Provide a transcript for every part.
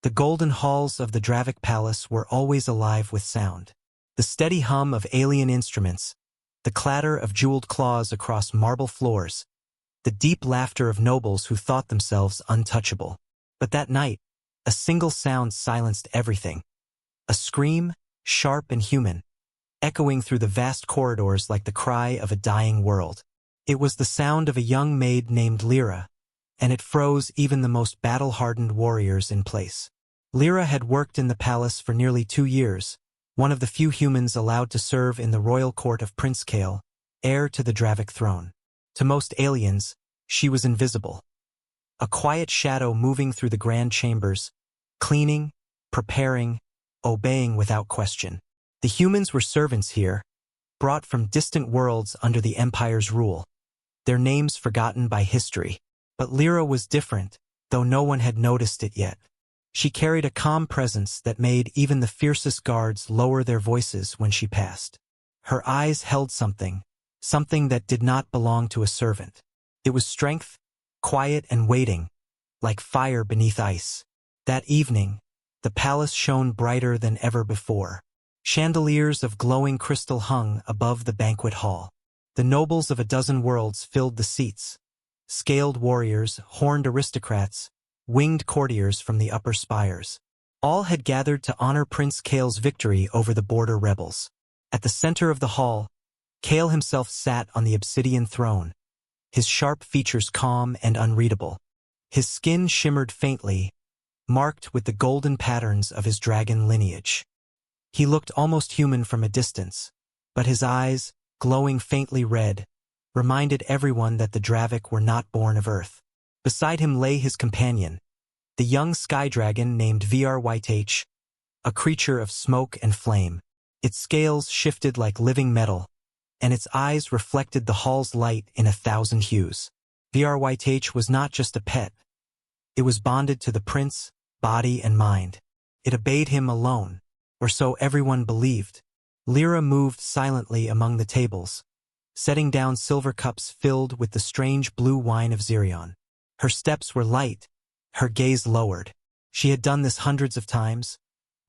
The golden halls of the Dravik Palace were always alive with sound. The steady hum of alien instruments, the clatter of jeweled claws across marble floors, the deep laughter of nobles who thought themselves untouchable. But that night, a single sound silenced everything. A scream, sharp and human, echoing through the vast corridors like the cry of a dying world. It was the sound of a young maid named Lyra, and it froze even the most battle-hardened warriors in place. Lyra had worked in the palace for nearly 2 years, one of the few humans allowed to serve in the royal court of Prince Kale, heir to the Dravik throne. To most aliens, she was invisible. A quiet shadow moving through the grand chambers, cleaning, preparing, obeying without question. The humans were servants here, brought from distant worlds under the Empire's rule, their names forgotten by history. But Lyra was different, though no one had noticed it yet. She carried a calm presence that made even the fiercest guards lower their voices when she passed. Her eyes held something that did not belong to a servant. It was strength, quiet and waiting, like fire beneath ice. That evening, the palace shone brighter than ever before. Chandeliers of glowing crystal hung above the banquet hall. The nobles of a dozen worlds filled the seats. Scaled warriors, horned aristocrats, winged courtiers from the upper spires. All had gathered to honor Prince Kale's victory over the border rebels. At the center of the hall, Kale himself sat on the obsidian throne, his sharp features calm and unreadable. His skin shimmered faintly, marked with the golden patterns of his dragon lineage. He looked almost human from a distance, but his eyes, glowing faintly red, reminded everyone that the Dravik were not born of Earth. Beside him lay his companion, the young sky dragon named Vyh, a creature of smoke and flame. Its scales shifted like living metal, and its eyes reflected the hall's light in 1,000 hues. Vyh was not just a pet. It was bonded to the prince, body and mind. It obeyed him alone, or so everyone believed. Lyra moved silently among the tables, setting down silver cups filled with the strange blue wine of Zirion. Her steps were light, her gaze lowered. She had done this hundreds of times,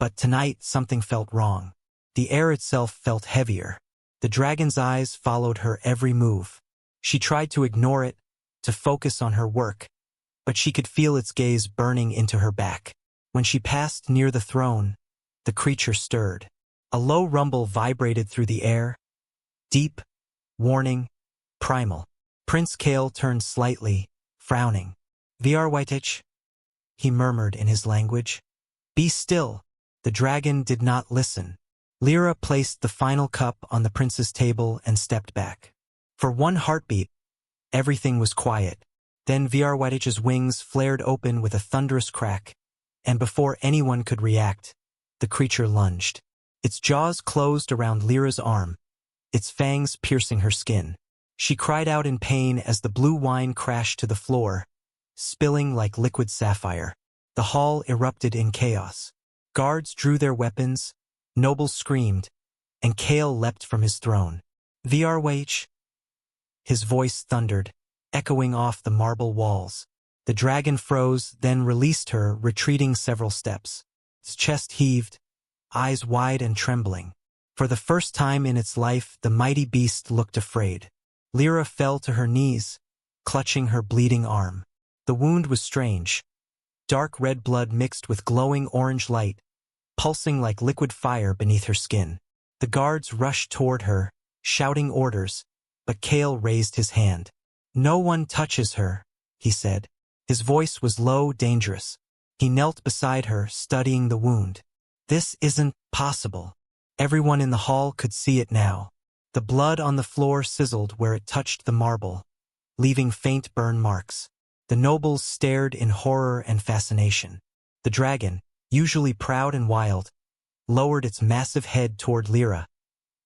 but tonight something felt wrong. The air itself felt heavier. The dragon's eyes followed her every move. She tried to ignore it, to focus on her work, but she could feel its gaze burning into her back. When she passed near the throne, the creature stirred. A low rumble vibrated through the air, deep, warning, primal. Prince Kale turned slightly, frowning. Vyh, he murmured in his language. Be still. The dragon did not listen. Lyra placed the final cup on the prince's table and stepped back. For one heartbeat, everything was quiet. Then Vyh's wings flared open with a thunderous crack, and before anyone could react, the creature lunged. Its jaws closed around Lyra's arm, its fangs piercing her skin. She cried out in pain as the blue wine crashed to the floor, spilling like liquid sapphire. The hall erupted in chaos. Guards drew their weapons, nobles screamed, and Kale leapt from his throne. Vyh, his voice thundered, echoing off the marble walls. The dragon froze, then released her, retreating several steps. Its chest heaved, eyes wide and trembling. For the first time in its life, the mighty beast looked afraid. Lyra fell to her knees, clutching her bleeding arm. The wound was strange. Dark red blood mixed with glowing orange light, pulsing like liquid fire beneath her skin. The guards rushed toward her, shouting orders, but Kale raised his hand. No one touches her, he said. His voice was low, dangerous. He knelt beside her, studying the wound. This isn't possible. Everyone in the hall could see it now. The blood on the floor sizzled where it touched the marble, leaving faint burn marks. The nobles stared in horror and fascination. The dragon, usually proud and wild, lowered its massive head toward Lyra,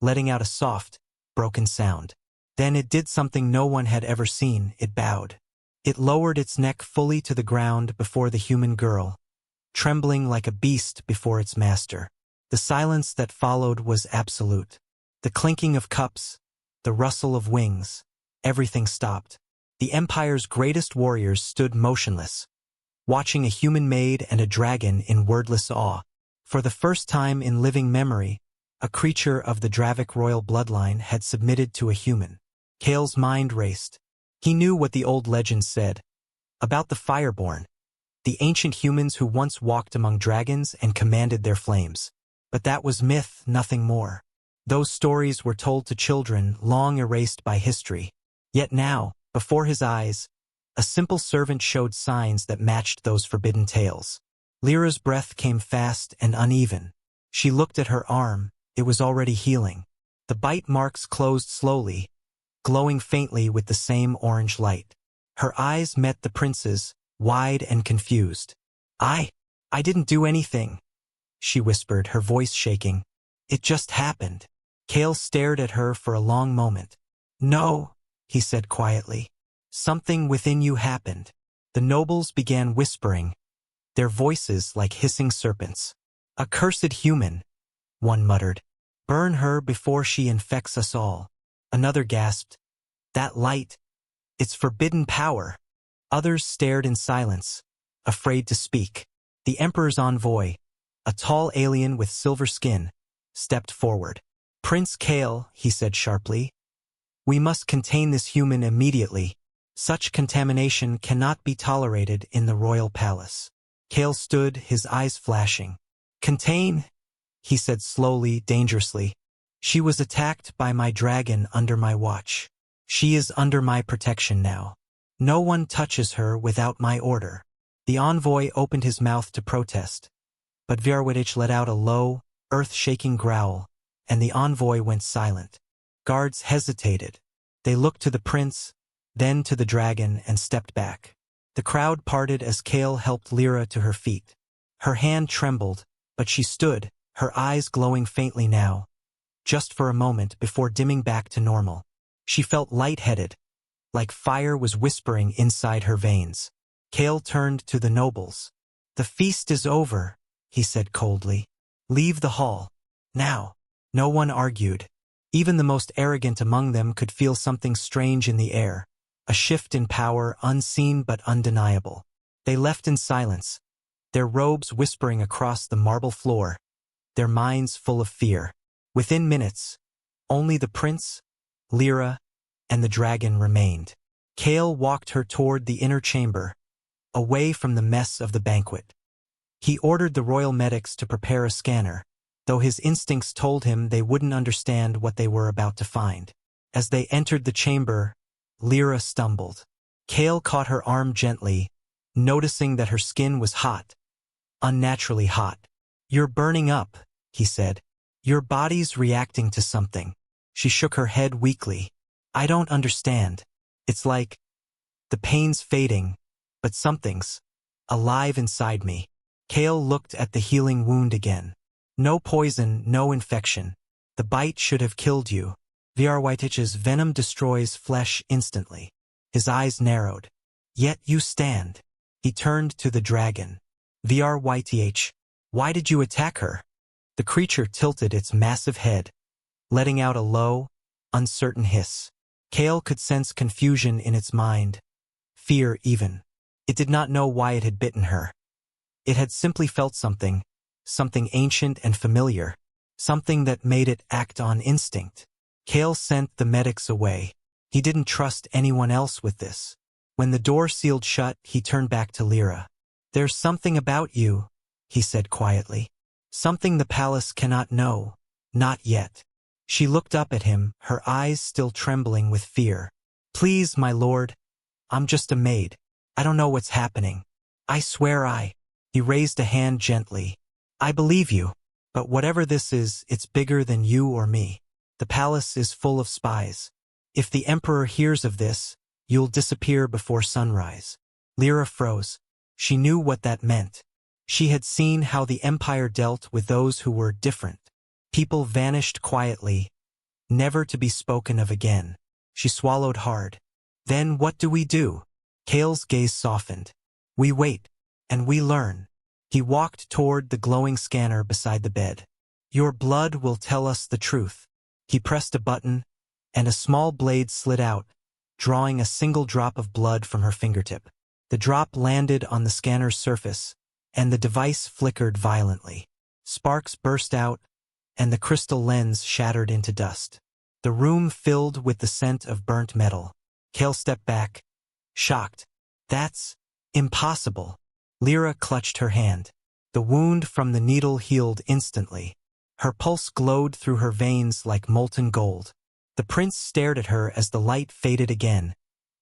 letting out a soft, broken sound. Then it did something no one had ever seen. It bowed. It lowered its neck fully to the ground before the human girl, trembling like a beast before its master. The silence that followed was absolute. The clinking of cups, the rustle of wings, everything stopped. The Empire's greatest warriors stood motionless, watching a human maid and a dragon in wordless awe. For the first time in living memory, a creature of the Dravic royal bloodline had submitted to a human. Kale's mind raced. He knew what the old legends said about the Fireborn, the ancient humans who once walked among dragons and commanded their flames. But that was myth, nothing more. Those stories were told to children, long erased by history. Yet now, before his eyes, a simple servant showed signs that matched those forbidden tales. Lyra's breath came fast and uneven. She looked at her arm. It was already healing. The bite marks closed slowly, glowing faintly with the same orange light. Her eyes met the prince's, wide and confused. I didn't do anything," she whispered, her voice shaking. "It just happened." Kale stared at her for a long moment. "No," he said quietly. "Something within you happened." The nobles began whispering, their voices like hissing serpents. "Accursed human," one muttered. "Burn her before she infects us all." Another gasped, "That light, it's forbidden power." Others stared in silence, afraid to speak. The Emperor's envoy, a tall alien with silver skin, stepped forward. "Prince Kale," he said sharply, "we must contain this human immediately. Such contamination cannot be tolerated in the royal palace." Kale stood, his eyes flashing. "Contain?" he said slowly, dangerously. "She was attacked by my dragon under my watch. She is under my protection now. No one touches her without my order." The envoy opened his mouth to protest, but Vyarawitich let out a low, earth-shaking growl, and the envoy went silent. Guards hesitated. They looked to the prince, then to the dragon, and stepped back. The crowd parted as Kale helped Lyra to her feet. Her hand trembled, but she stood, her eyes glowing faintly now, just for a moment before dimming back to normal. She felt lightheaded, like fire was whispering inside her veins. Kale turned to the nobles. "The feast is over," he said coldly. "Leave the hall. Now." No one argued. Even the most arrogant among them could feel something strange in the air, a shift in power unseen but undeniable. They left in silence, their robes whispering across the marble floor, their minds full of fear. Within minutes, only the prince, Lyra, and the dragon remained. Kale walked her toward the inner chamber, away from the mess of the banquet. He ordered the royal medics to prepare a scanner, though his instincts told him they wouldn't understand what they were about to find. As they entered the chamber, Lyra stumbled. Kale caught her arm gently, noticing that her skin was hot, unnaturally hot. "You're burning up," he said. "Your body's reacting to something." She shook her head weakly. "I don't understand. It's like the pain's fading, but something's alive inside me." Kale looked at the healing wound again. "No poison, no infection. The bite should have killed you. Vyarawitich's venom destroys flesh instantly." His eyes narrowed. "Yet you stand." He turned to the dragon. "Vyarawitich, why did you attack her?" The creature tilted its massive head, letting out a low, uncertain hiss. Kale could sense confusion in its mind, fear even. It did not know why it had bitten her. It had simply felt something ancient and familiar, something that made it act on instinct. Kale sent the medics away. He didn't trust anyone else with this. When the door sealed shut, he turned back to Lyra. "There's something about you," he said quietly. "Something the palace cannot know. Not yet." She looked up at him, her eyes still trembling with fear. "Please, my lord. I'm just a maid. I don't know what's happening. I swear He raised a hand gently. "I believe you. But whatever this is, it's bigger than you or me. The palace is full of spies. If the Emperor hears of this, you'll disappear before sunrise." Lyra froze. She knew what that meant. She had seen how the Empire dealt with those who were different. People vanished quietly, never to be spoken of again. She swallowed hard. "Then what do we do?" Kale's gaze softened. "We wait, and we learn." He walked toward the glowing scanner beside the bed. "Your blood will tell us the truth." He pressed a button, and a small blade slid out, drawing a single drop of blood from her fingertip. The drop landed on the scanner's surface, and the device flickered violently. Sparks burst out, and the crystal lens shattered into dust. The room filled with the scent of burnt metal. Kale stepped back, shocked. That's impossible. Lyra clutched her hand. The wound from the needle healed instantly. Her pulse glowed through her veins like molten gold. The prince stared at her as the light faded again,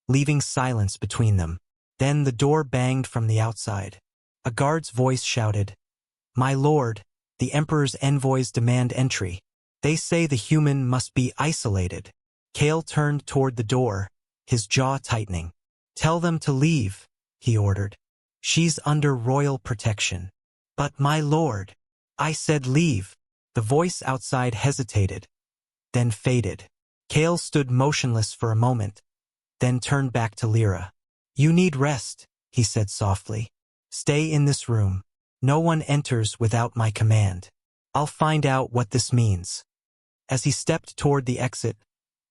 leaving silence between them. Then the door banged from the outside. A guard's voice shouted, "My lord, the Emperor's envoys demand entry. They say the human must be isolated." Kale turned toward the door, his jaw tightening. "Tell them to leave," he ordered. "She's under royal protection." "But my lord, I said leave." The voice outside hesitated, then faded. Kale stood motionless for a moment, then turned back to Lyra. "You need rest," he said softly. "Stay in this room. No one enters without my command. I'll find out what this means." As he stepped toward the exit,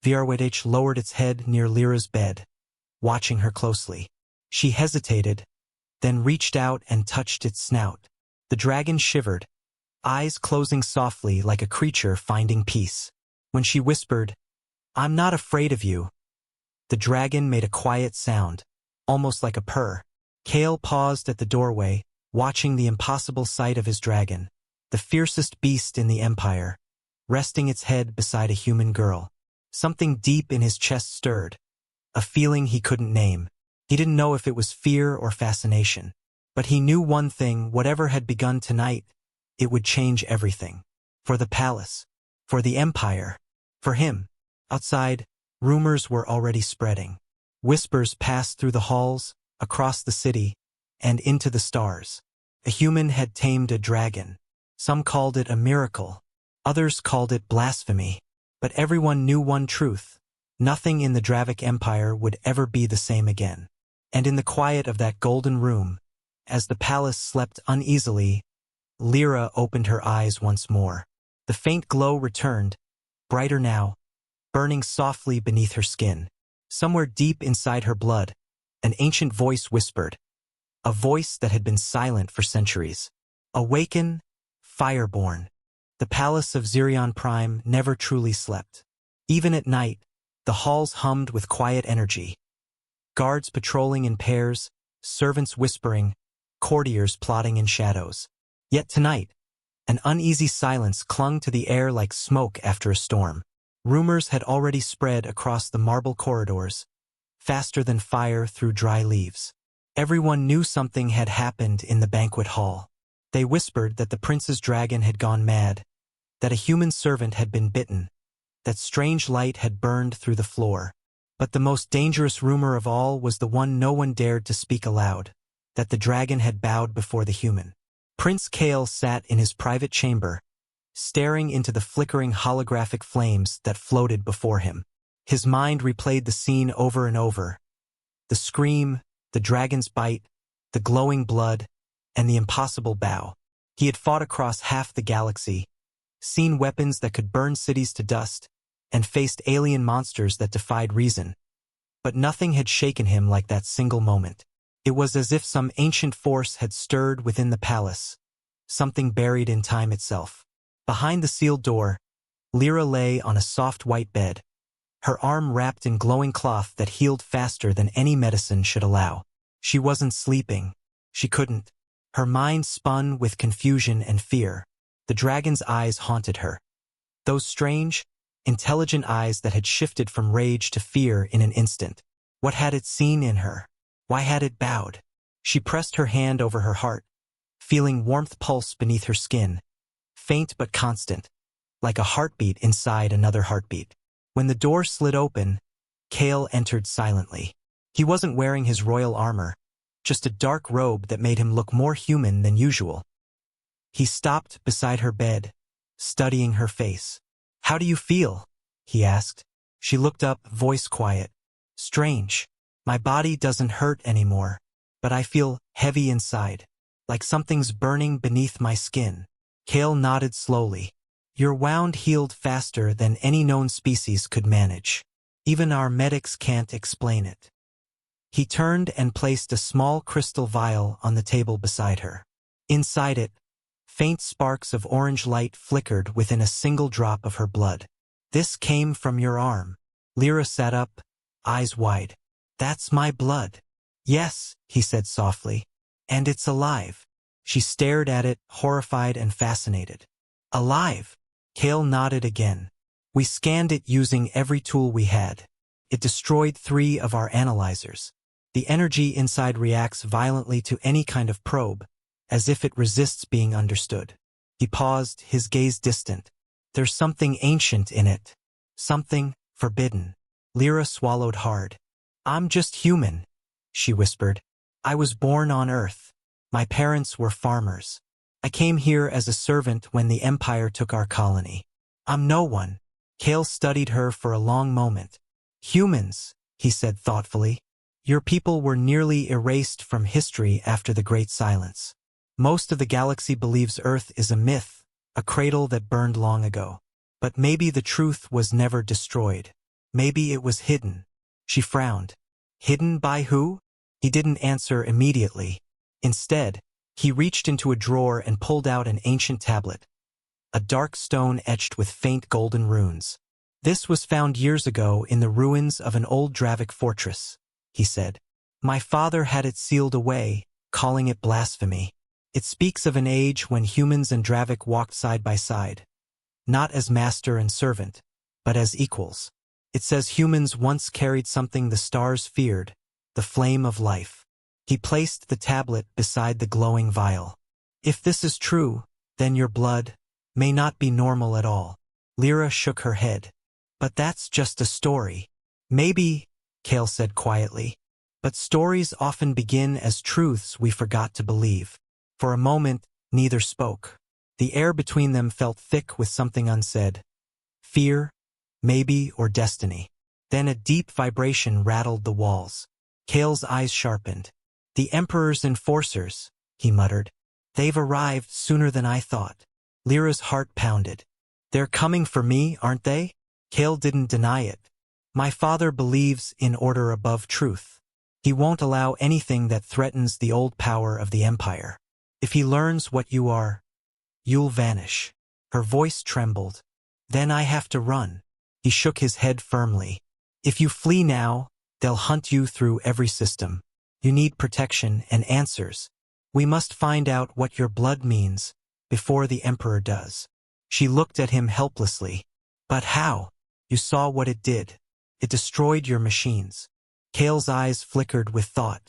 Virwedich lowered its head near Lyra's bed, watching her closely. She hesitated, then reached out and touched its snout. The dragon shivered, eyes closing softly like a creature finding peace. When she whispered, "I'm not afraid of you," the dragon made a quiet sound, almost like a purr. Kale paused at the doorway, watching the impossible sight of his dragon, the fiercest beast in the Empire, resting its head beside a human girl. Something deep in his chest stirred, a feeling he couldn't name. He didn't know if it was fear or fascination. But he knew one thing: whatever had begun tonight, it would change everything. For the palace, for the Empire, for him. Outside, rumors were already spreading. Whispers passed through the halls, across the city, and into the stars. A human had tamed a dragon. Some called it a miracle. Others called it blasphemy. But everyone knew one truth: nothing in the Dravic Empire would ever be the same again. And in the quiet of that golden room, as the palace slept uneasily, Lyra opened her eyes once more. The faint glow returned, brighter now, burning softly beneath her skin. Somewhere deep inside her blood, an ancient voice whispered, a voice that had been silent for centuries. "Awaken, Fireborn." The palace of Zirion Prime never truly slept. Even at night, the halls hummed with quiet energy. Guards patrolling in pairs, servants whispering, courtiers plotting in shadows. Yet tonight, an uneasy silence clung to the air like smoke after a storm. Rumors had already spread across the marble corridors, faster than fire through dry leaves. Everyone knew something had happened in the banquet hall. They whispered that the prince's dragon had gone mad, that a human servant had been bitten, that strange light had burned through the floor. But the most dangerous rumor of all was the one no one dared to speak aloud: that the dragon had bowed before the human. Prince Kale sat in his private chamber, staring into the flickering holographic flames that floated before him. His mind replayed the scene over and over. The scream, the dragon's bite, the glowing blood, and the impossible bow. He had fought across half the galaxy, seen weapons that could burn cities to dust, and faced alien monsters that defied reason. But nothing had shaken him like that single moment. It was as if some ancient force had stirred within the palace, something buried in time itself. Behind the sealed door, Lyra lay on a soft white bed, her arm wrapped in glowing cloth that healed faster than any medicine should allow. She wasn't sleeping. She couldn't. Her mind spun with confusion and fear. The dragon's eyes haunted her. Those strange, intelligent eyes that had shifted from rage to fear in an instant. What had it seen in her? Why had it bowed? She pressed her hand over her heart, feeling warmth pulse beneath her skin, faint but constant, like a heartbeat inside another heartbeat. When the door slid open, Kale entered silently. He wasn't wearing his royal armor, just a dark robe that made him look more human than usual. He stopped beside her bed, studying her face. "How do you feel?" he asked. She looked up, voice quiet. "Strange. My body doesn't hurt anymore, but I feel heavy inside, like something's burning beneath my skin." Kale nodded slowly. "Your wound healed faster than any known species could manage. Even our medics can't explain it." He turned and placed a small crystal vial on the table beside her. Inside it, faint sparks of orange light flickered within a single drop of her blood. This came from your arm. Lyra sat up, eyes wide. That's my blood. Yes, he said softly. And it's alive. She stared at it, horrified and fascinated. Alive? Cale nodded again. We scanned it using every tool we had. It destroyed 3 of our analyzers. The energy inside reacts violently to any kind of probe, as if it resists being understood. He paused, his gaze distant. There's something ancient in it. Something forbidden. Lyra swallowed hard. I'm just human, she whispered. I was born on Earth. My parents were farmers. I came here as a servant when the Empire took our colony. I'm no one. Cale studied her for a long moment. Humans, he said thoughtfully. Your people were nearly erased from history after the Great Silence. Most of the galaxy believes Earth is a myth, a cradle that burned long ago. But maybe the truth was never destroyed. Maybe it was hidden. She frowned. Hidden by who? He didn't answer immediately. Instead, he reached into a drawer and pulled out an ancient tablet. A dark stone etched with faint golden runes. This was found years ago in the ruins of an old Dravic fortress, he said. My father had it sealed away, calling it blasphemy. It speaks of an age when humans and Dravic walked side by side. Not as master and servant, but as equals. It says humans once carried something the stars feared, the flame of life. He placed the tablet beside the glowing vial. If this is true, then your blood may not be normal at all. Lyra shook her head. But that's just a story. Maybe, Cale said quietly. But stories often begin as truths we forgot to believe. For a moment, neither spoke. The air between them felt thick with something unsaid. Fear, maybe, or destiny. Then a deep vibration rattled the walls. Cale's eyes sharpened. The Emperor's enforcers, he muttered. They've arrived sooner than I thought. Lyra's heart pounded. They're coming for me, aren't they? Cale didn't deny it. My father believes in order above truth. He won't allow anything that threatens the old power of the Empire. If he learns what you are, you'll vanish. Her voice trembled. Then I have to run. He shook his head firmly. If you flee now, they'll hunt you through every system. You need protection and answers. We must find out what your blood means before the Emperor does. She looked at him helplessly. But how? You saw what it did. It destroyed your machines. Cale's eyes flickered with thought.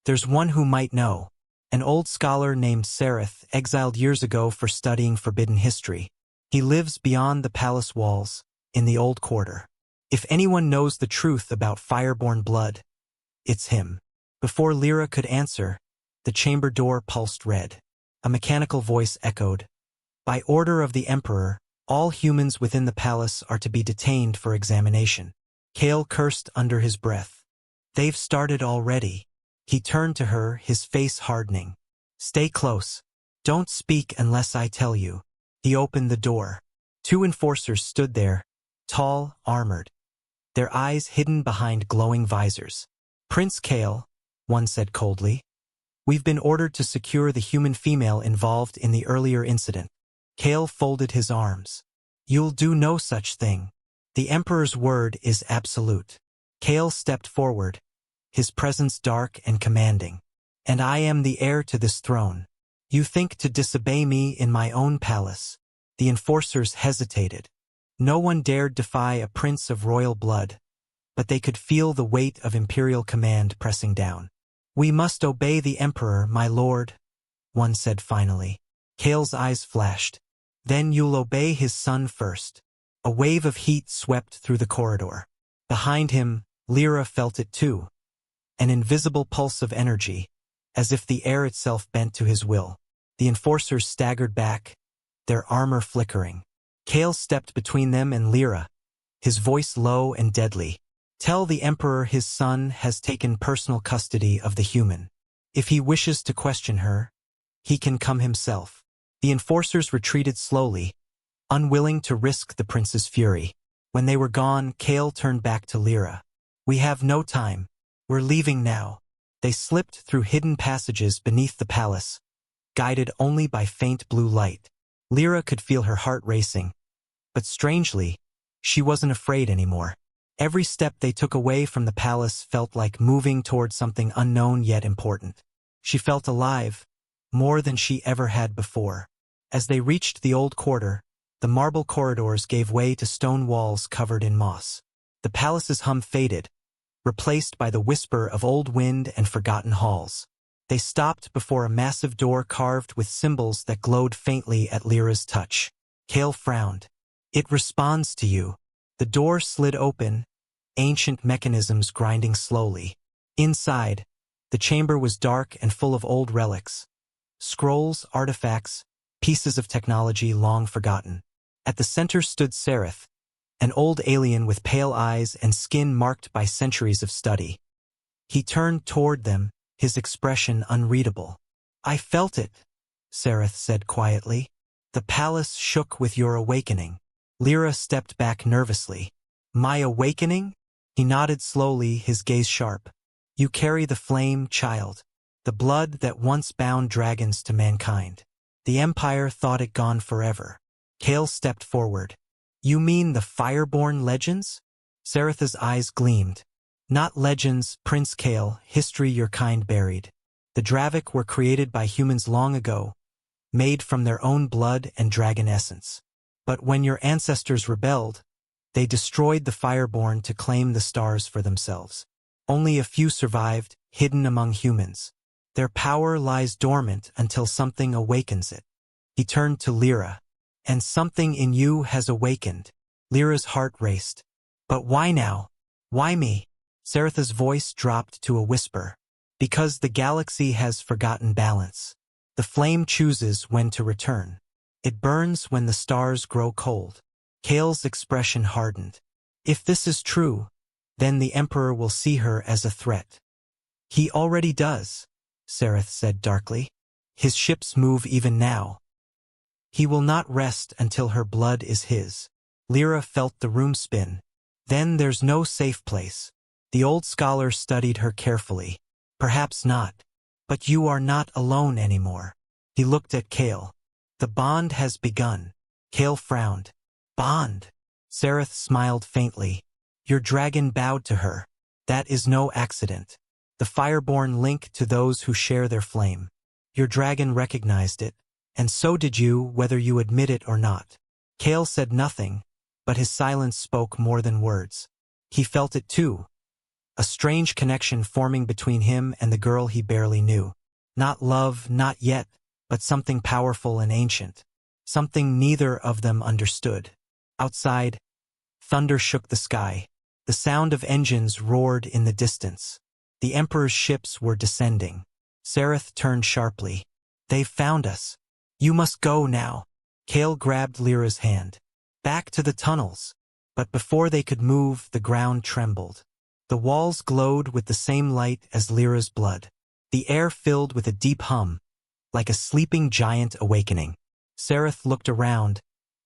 There's one who might know. An old scholar named Sereth, exiled years ago for studying forbidden history. He lives beyond the palace walls, in the old quarter. If anyone knows the truth about fireborn blood, it's him. Before Lyra could answer, the chamber door pulsed red. A mechanical voice echoed. By order of the Emperor, all humans within the palace are to be detained for examination. Cale cursed under his breath. They've started already. He turned to her, his face hardening. Stay close. Don't speak unless I tell you. He opened the door. 2 enforcers stood there, tall, armored, their eyes hidden behind glowing visors. Prince Cale, one said coldly. We've been ordered to secure the human female involved in the earlier incident. Cale folded his arms. You'll do no such thing. The Emperor's word is absolute. Cale stepped forward, his presence dark and commanding. And I am the heir to this throne. You think to disobey me in my own palace. The enforcers hesitated. No one dared defy a prince of royal blood, but they could feel the weight of imperial command pressing down. We must obey the Emperor, my lord, one said finally. Cale's eyes flashed. Then you'll obey his son first. A wave of heat swept through the corridor. Behind him, Lyra felt it too. An invisible pulse of energy, as if the air itself bent to his will. The enforcers staggered back, their armor flickering. Cale stepped between them and Lyra, his voice low and deadly. Tell the Emperor his son has taken personal custody of the human. If he wishes to question her, he can come himself. The enforcers retreated slowly, unwilling to risk the prince's fury. When they were gone, Cale turned back to Lyra. We have no time. "We're leaving now." They slipped through hidden passages beneath the palace, guided only by faint blue light. Lyra could feel her heart racing, but strangely, she wasn't afraid anymore. Every step they took away from the palace felt like moving toward something unknown yet important. She felt alive, more than she ever had before. As they reached the old quarter, the marble corridors gave way to stone walls covered in moss. The palace's hum faded, replaced by the whisper of old wind and forgotten halls. They stopped before a massive door carved with symbols that glowed faintly at Lyra's touch. Kale frowned. "It responds to you." The door slid open, ancient mechanisms grinding slowly. Inside, the chamber was dark and full of old relics. Scrolls, artifacts, pieces of technology long forgotten. At the center stood Sereth, an old alien with pale eyes and skin marked by centuries of study. He turned toward them, his expression unreadable. "I felt it," Sereth said quietly. "The palace shook with your awakening." Lyra stepped back nervously. "My awakening?" He nodded slowly, his gaze sharp. "You carry the flame, child. The blood that once bound dragons to mankind. The Empire thought it gone forever." Kale stepped forward. "You mean the Fireborn legends?" Sereth's eyes gleamed. "Not legends, Prince Kale, history your kind buried. The Dravik were created by humans long ago, made from their own blood and dragon essence. But when your ancestors rebelled, they destroyed the Fireborn to claim the stars for themselves. Only a few survived, hidden among humans. Their power lies dormant until something awakens it." He turned to Lyra. "And something in you has awakened." Lyra's heart raced. "But why now? Why me?" Sereth's voice dropped to a whisper. "Because the galaxy has forgotten balance. The flame chooses when to return. It burns when the stars grow cold." Kale's expression hardened. "If this is true, then the Emperor will see her as a threat." "He already does," Sereth said darkly. "His ships move even now. He will not rest until her blood is his." Lyra felt the room spin. "Then there's no safe place." The old scholar studied her carefully. "Perhaps not. But you are not alone anymore." He looked at Kale. "The bond has begun." Kale frowned. "Bond?" Sereth smiled faintly. "Your dragon bowed to her. That is no accident. The Fireborn link to those who share their flame. Your dragon recognized it, and so did you, whether you admit it or not." Kale said nothing, but his silence spoke more than words. He felt it too. A strange connection forming between him and the girl he barely knew. Not love, not yet, but something powerful and ancient. Something neither of them understood. Outside, thunder shook the sky. The sound of engines roared in the distance. The Emperor's ships were descending. Sereth turned sharply. "They've found us. You must go now." Kale grabbed Lyra's hand. "Back to the tunnels." But before they could move, the ground trembled. The walls glowed with the same light as Lyra's blood. The air filled with a deep hum, like a sleeping giant awakening. Sereth looked around,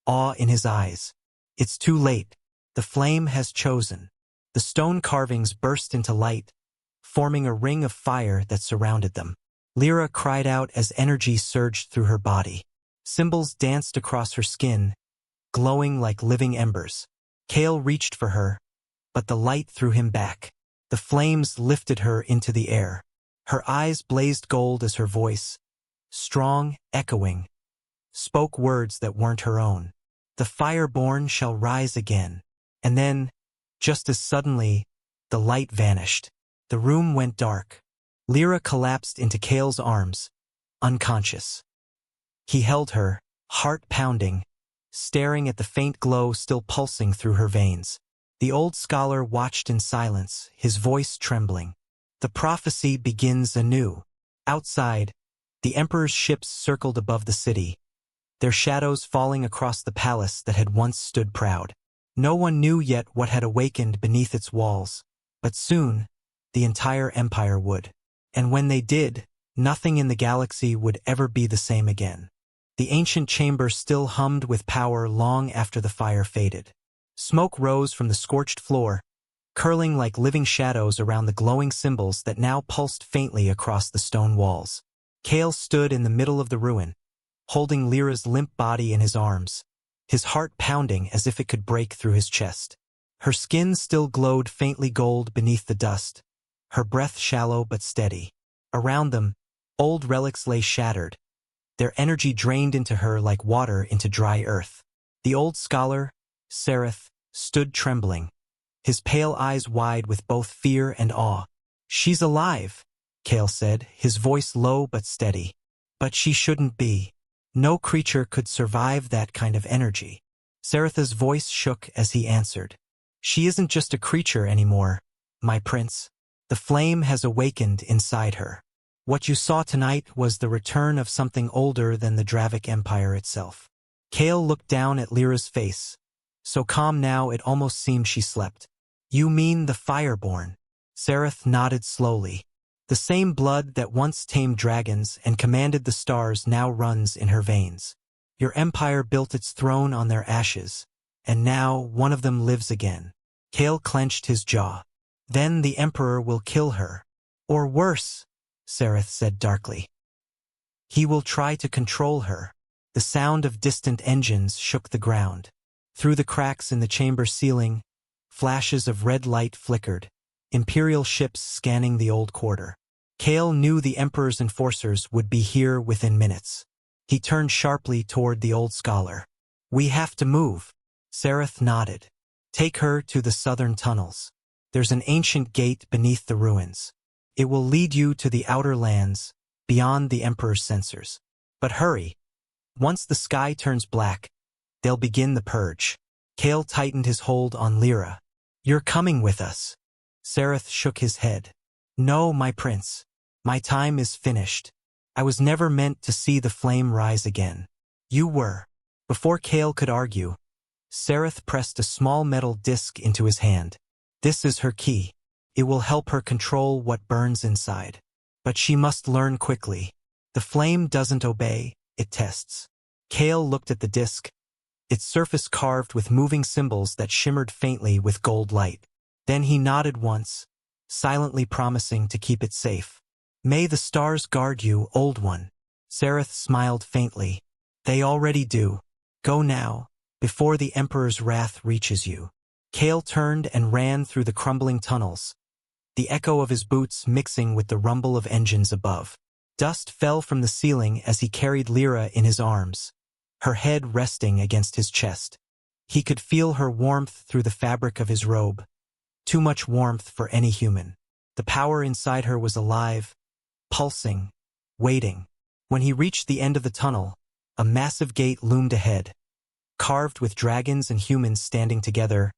awe in his eyes. "It's too late. The flame has chosen." The stone carvings burst into light, forming a ring of fire that surrounded them. Lyra cried out as energy surged through her body. Symbols danced across her skin, glowing like living embers. Kale reached for her, but the light threw him back. The flames lifted her into the air. Her eyes blazed gold as her voice, strong, echoing, spoke words that weren't her own. "The Fireborn shall rise again." And then, just as suddenly, the light vanished. The room went dark. Lyra collapsed into Kale's arms, unconscious. He held her, heart pounding, staring at the faint glow still pulsing through her veins. The old scholar watched in silence, his voice trembling. The prophecy begins anew. Outside, the Emperor's ships circled above the city, their shadows falling across the palace that had once stood proud. No one knew yet what had awakened beneath its walls, but soon, the entire empire would. And when they did, nothing in the galaxy would ever be the same again. The ancient chamber still hummed with power long after the fire faded. Smoke rose from the scorched floor, curling like living shadows around the glowing symbols that now pulsed faintly across the stone walls. Kale stood in the middle of the ruin, holding Lyra's limp body in his arms, his heart pounding as if it could break through his chest. Her skin still glowed faintly gold beneath the dust, her breath shallow but steady. Around them, old relics lay shattered, their energy drained into her like water into dry earth. The old scholar, Sereth, stood trembling, his pale eyes wide with both fear and awe. "She's alive," Kale said, his voice low but steady. "But she shouldn't be. No creature could survive that kind of energy." Sereth's voice shook as he answered. "She isn't just a creature anymore, my prince. The flame has awakened inside her. What you saw tonight was the return of something older than the Dravic Empire itself." Kale looked down at Lyra's face, so calm now it almost seemed she slept. "You mean the Fireborn?" Sereth nodded slowly. "The same blood that once tamed dragons and commanded the stars now runs in her veins. Your empire built its throne on their ashes, and now one of them lives again." Kale clenched his jaw. "Then the Emperor will kill her. Or worse," Sereth said darkly. "He will try to control her." The sound of distant engines shook the ground. Through the cracks in the chamber ceiling, flashes of red light flickered, Imperial ships scanning the old quarter. Kale knew the Emperor's enforcers would be here within minutes. He turned sharply toward the old scholar. "We have to move." Sereth nodded. "Take her to the southern tunnels. There's an ancient gate beneath the ruins. It will lead you to the outer lands, beyond the Emperor's sensors. But hurry. Once the sky turns black, they'll begin the purge." Kale tightened his hold on Lyra. "You're coming with us." Sereth shook his head. "No, my prince. My time is finished. I was never meant to see the flame rise again. You were." Before Kale could argue, Sereth pressed a small metal disc into his hand. "This is her key. It will help her control what burns inside. But she must learn quickly. The flame doesn't obey, it tests." Kale looked at the disc, its surface carved with moving symbols that shimmered faintly with gold light. Then he nodded once, silently promising to keep it safe. "May the stars guard you, old one." Sereth smiled faintly. "They already do. Go now, before the Emperor's wrath reaches you." Kale turned and ran through the crumbling tunnels, the echo of his boots mixing with the rumble of engines above. Dust fell from the ceiling as he carried Lyra in his arms, her head resting against his chest. He could feel her warmth through the fabric of his robe. Too much warmth for any human. The power inside her was alive, pulsing, waiting. When he reached the end of the tunnel, a massive gate loomed ahead, carved with dragons and humans standing together,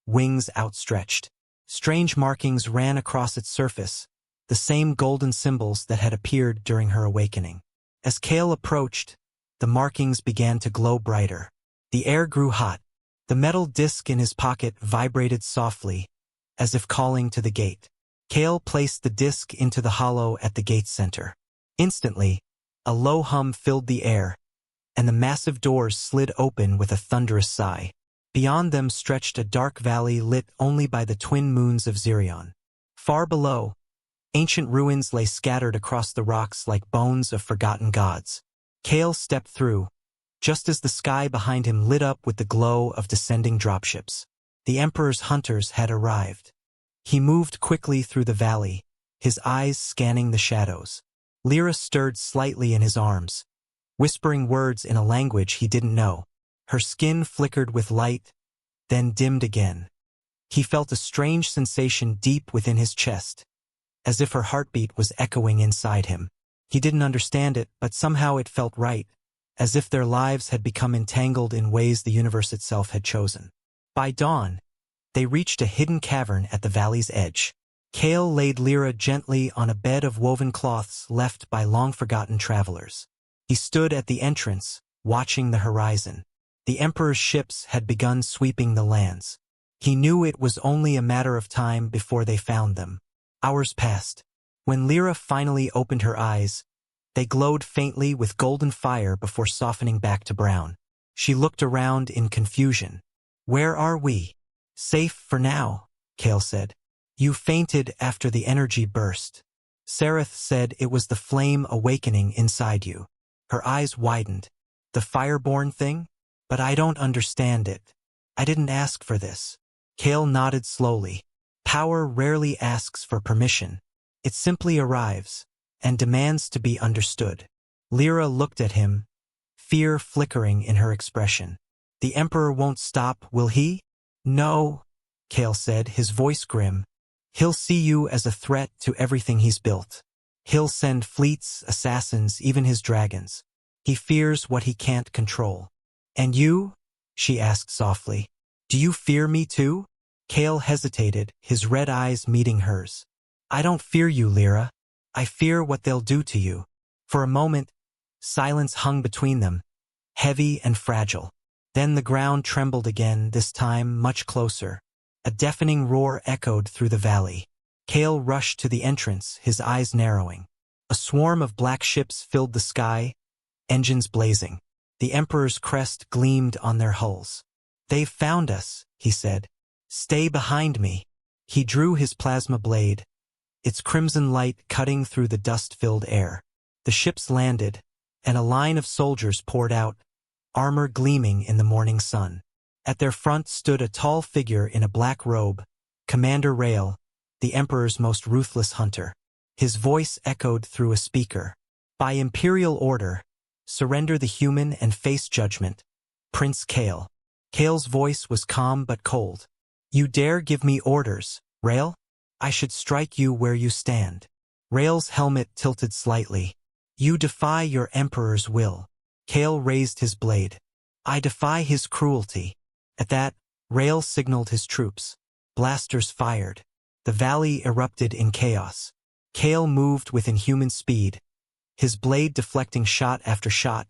wings outstretched. Strange markings ran across its surface, the same golden symbols that had appeared during her awakening. As Kale approached, the markings began to glow brighter. The air grew hot. The metal disc in his pocket vibrated softly, as if calling to the gate. Kale placed the disc into the hollow at the gate's center. Instantly, a low hum filled the air, and the massive doors slid open with a thunderous sigh. Beyond them stretched a dark valley lit only by the twin moons of Zirion. Far below, ancient ruins lay scattered across the rocks like bones of forgotten gods. Kale stepped through, just as the sky behind him lit up with the glow of descending dropships. The Emperor's hunters had arrived. He moved quickly through the valley, his eyes scanning the shadows. Lyra stirred slightly in his arms, whispering words in a language he didn't know. Her skin flickered with light, then dimmed again. He felt a strange sensation deep within his chest, as if her heartbeat was echoing inside him. He didn't understand it, but somehow it felt right, as if their lives had become entangled in ways the universe itself had chosen. By dawn, they reached a hidden cavern at the valley's edge. Kale laid Lyra gently on a bed of woven cloths left by long-forgotten travelers. He stood at the entrance, watching the horizon. The Emperor's ships had begun sweeping the lands. He knew it was only a matter of time before they found them. Hours passed. When Lyra finally opened her eyes, they glowed faintly with golden fire before softening back to brown. She looked around in confusion. "Where are we?" "Safe for now," Kale said. You fainted after the energy burst. Sereth said it was the flame awakening inside you. Her eyes widened. The fireborn thing? But I don't understand it. I didn't ask for this. Kale nodded slowly. Power rarely asks for permission. It simply arrives, and demands to be understood. Lyra looked at him, fear flickering in her expression. The Emperor won't stop, will he? No, Kale said, his voice grim. He'll see you as a threat to everything he's built. He'll send fleets, assassins, even his dragons. He fears what he can't control. And you? She asked softly. Do you fear me too? Kale hesitated, his red eyes meeting hers. I don't fear you, Lyra. I fear what they'll do to you. For a moment, silence hung between them, heavy and fragile. Then the ground trembled again, this time much closer. A deafening roar echoed through the valley. Kale rushed to the entrance, his eyes narrowing. A swarm of black ships filled the sky, engines blazing. The Emperor's crest gleamed on their hulls. They've found us, he said. Stay behind me. He drew his plasma blade, its crimson light cutting through the dust-filled air. The ships landed, and a line of soldiers poured out, armor gleaming in the morning sun. At their front stood a tall figure in a black robe, Commander Rael, the Emperor's most ruthless hunter. His voice echoed through a speaker. By imperial order, surrender the human and face judgment. Prince Kale. Kale's voice was calm but cold. You dare give me orders, Rael? I should strike you where you stand. Rael's helmet tilted slightly. You defy your Emperor's will. Kale raised his blade. I defy his cruelty. At that, Rael signaled his troops. Blasters fired. The valley erupted in chaos. Kale moved with inhuman speed, his blade deflecting shot after shot,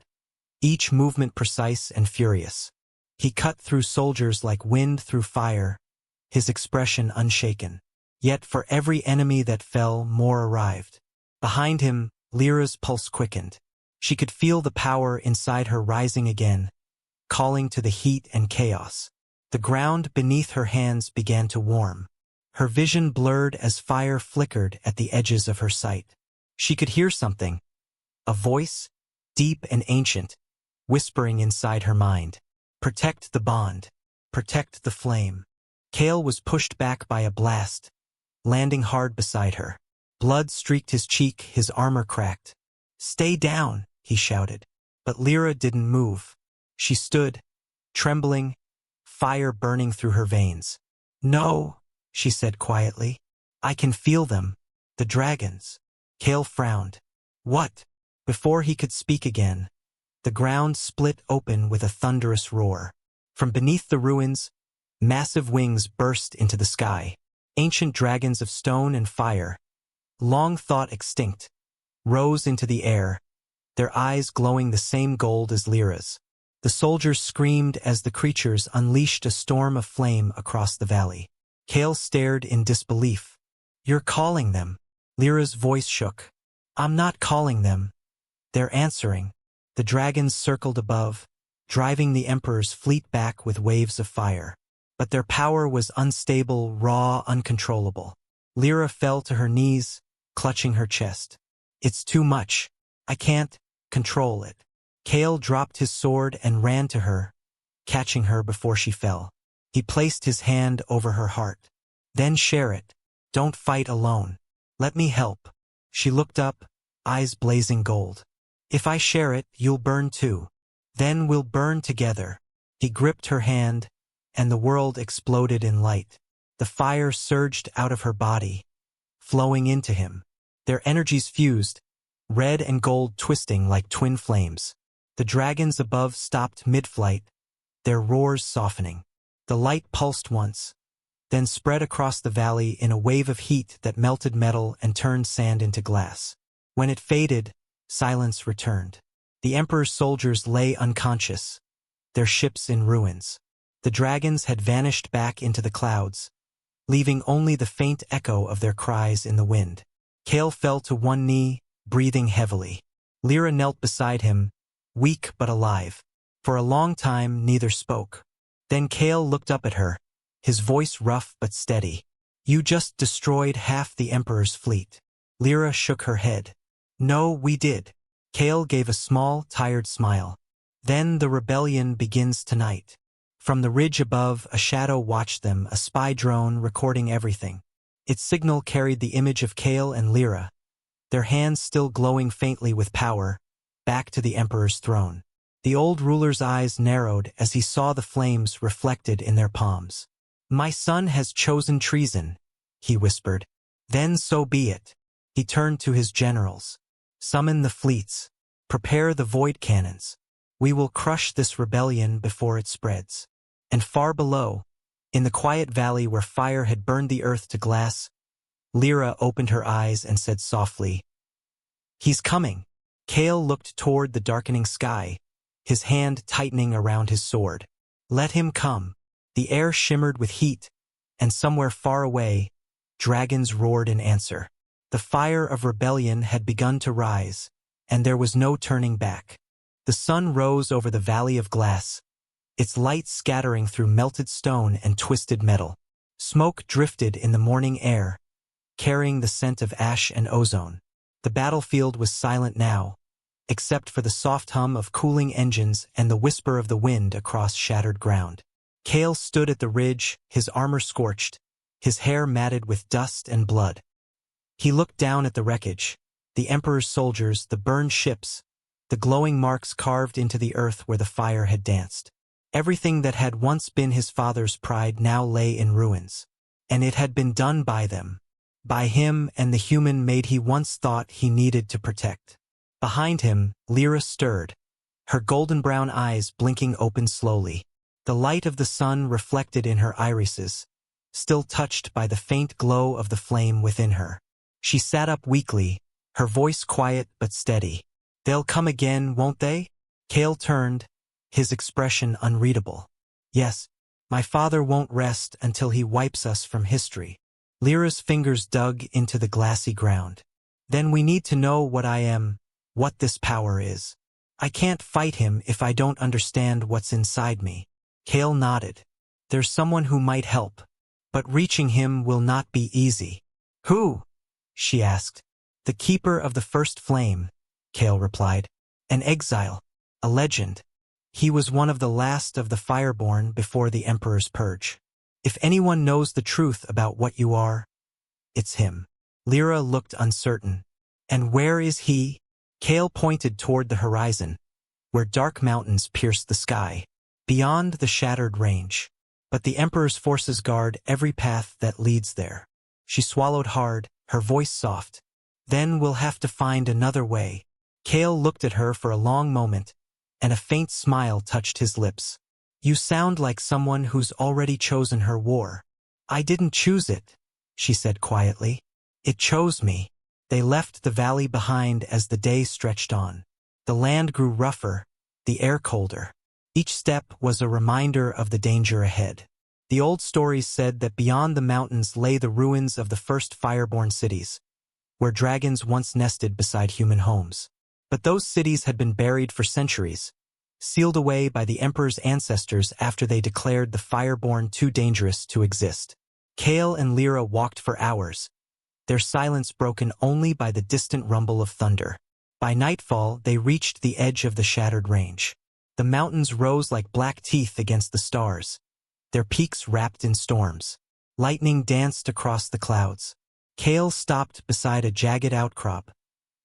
each movement precise and furious. He cut through soldiers like wind through fire, his expression unshaken. Yet for every enemy that fell, more arrived. Behind him, Lyra's pulse quickened. She could feel the power inside her rising again, calling to the heat and chaos. The ground beneath her hands began to warm. Her vision blurred as fire flickered at the edges of her sight. She could hear something, a voice, deep and ancient, whispering inside her mind. Protect the bond. Protect the flame. Kale was pushed back by a blast, landing hard beside her. Blood streaked his cheek, his armor cracked. Stay down, he shouted. But Lyra didn't move. She stood, trembling, fire burning through her veins. No, she said quietly. I can feel them. The dragons. Kale frowned. What? Before he could speak again, the ground split open with a thunderous roar. From beneath the ruins, massive wings burst into the sky. Ancient dragons of stone and fire, long thought extinct, rose into the air, their eyes glowing the same gold as Lyra's. The soldiers screamed as the creatures unleashed a storm of flame across the valley. Kale stared in disbelief. You're calling them. Lyra's voice shook. I'm not calling them. They're answering. The dragons circled above, driving the Emperor's fleet back with waves of fire. But their power was unstable, raw, uncontrollable. Lyra fell to her knees, clutching her chest. It's too much. I can't control it. Kale dropped his sword and ran to her, catching her before she fell. He placed his hand over her heart. Then share it. Don't fight alone. Let me help. She looked up, eyes blazing gold. If I share it, you'll burn too. Then we'll burn together. He gripped her hand, and the world exploded in light. The fire surged out of her body, flowing into him. Their energies fused, red and gold twisting like twin flames. The dragons above stopped mid-flight, their roars softening. The light pulsed once, then spread across the valley in a wave of heat that melted metal and turned sand into glass. When it faded, silence returned. The Emperor's soldiers lay unconscious, their ships in ruins. The dragons had vanished back into the clouds, leaving only the faint echo of their cries in the wind. Kale fell to one knee, breathing heavily. Lyra knelt beside him, weak but alive. For a long time, neither spoke. Then Kale looked up at her, his voice rough but steady. You just destroyed half the Emperor's fleet. Lyra shook her head. No, we did. Kale gave a small, tired smile. Then the rebellion begins tonight. From the ridge above, a shadow watched them, a spy drone recording everything. Its signal carried the image of Kale and Lyra, their hands still glowing faintly with power, back to the Emperor's throne. The old ruler's eyes narrowed as he saw the flames reflected in their palms. My son has chosen treason, he whispered. Then so be it. He turned to his generals. Summon the fleets. Prepare the void cannons. We will crush this rebellion before it spreads. And far below, in the quiet valley where fire had burned the earth to glass, Lyra opened her eyes and said softly, He's coming. Kale looked toward the darkening sky, his hand tightening around his sword. Let him come. The air shimmered with heat, and somewhere far away, dragons roared in answer. The fire of rebellion had begun to rise, and there was no turning back. The sun rose over the valley of glass, its light scattering through melted stone and twisted metal. Smoke drifted in the morning air, carrying the scent of ash and ozone. The battlefield was silent now, except for the soft hum of cooling engines and the whisper of the wind across shattered ground. Kale stood at the ridge, his armor scorched, his hair matted with dust and blood. He looked down at the wreckage, the Emperor's soldiers, the burned ships, the glowing marks carved into the earth where the fire had danced. Everything that had once been his father's pride now lay in ruins. And it had been done by them, by him and the human Maid he once thought he needed to protect. Behind him, Lyra stirred, her golden-brown eyes blinking open slowly. The light of the sun reflected in her irises, still touched by the faint glow of the flame within her. She sat up weakly, her voice quiet but steady. They'll come again, won't they? Kale turned, his expression unreadable. Yes, my father won't rest until he wipes us from history. Lyra's fingers dug into the glassy ground. Then we need to know what I am, what this power is. I can't fight him if I don't understand what's inside me. Kale nodded. There's someone who might help, but reaching him will not be easy. Who? She asked. The keeper of the first flame, Kale replied. An exile, a legend. He was one of the last of the Fireborn before the Emperor's purge. If anyone knows the truth about what you are, it's him. Lyra looked uncertain. And where is he? Kale pointed toward the horizon, where dark mountains pierced the sky, beyond the shattered range. But the Emperor's forces guard every path that leads there. She swallowed hard, her voice soft. Then we'll have to find another way. Kale looked at her for a long moment, and a faint smile touched his lips. You sound like someone who's already chosen her war. I didn't choose it, she said quietly. It chose me. They left the valley behind as the day stretched on. The land grew rougher, the air colder. Each step was a reminder of the danger ahead. The old stories said that beyond the mountains lay the ruins of the first fireborn cities, where dragons once nested beside human homes. But those cities had been buried for centuries, sealed away by the Emperor's ancestors after they declared the Fireborn too dangerous to exist. Kale and Lyra walked for hours, their silence broken only by the distant rumble of thunder. By nightfall, they reached the edge of the shattered range. The mountains rose like black teeth against the stars, their peaks wrapped in storms. Lightning danced across the clouds. Kale stopped beside a jagged outcrop,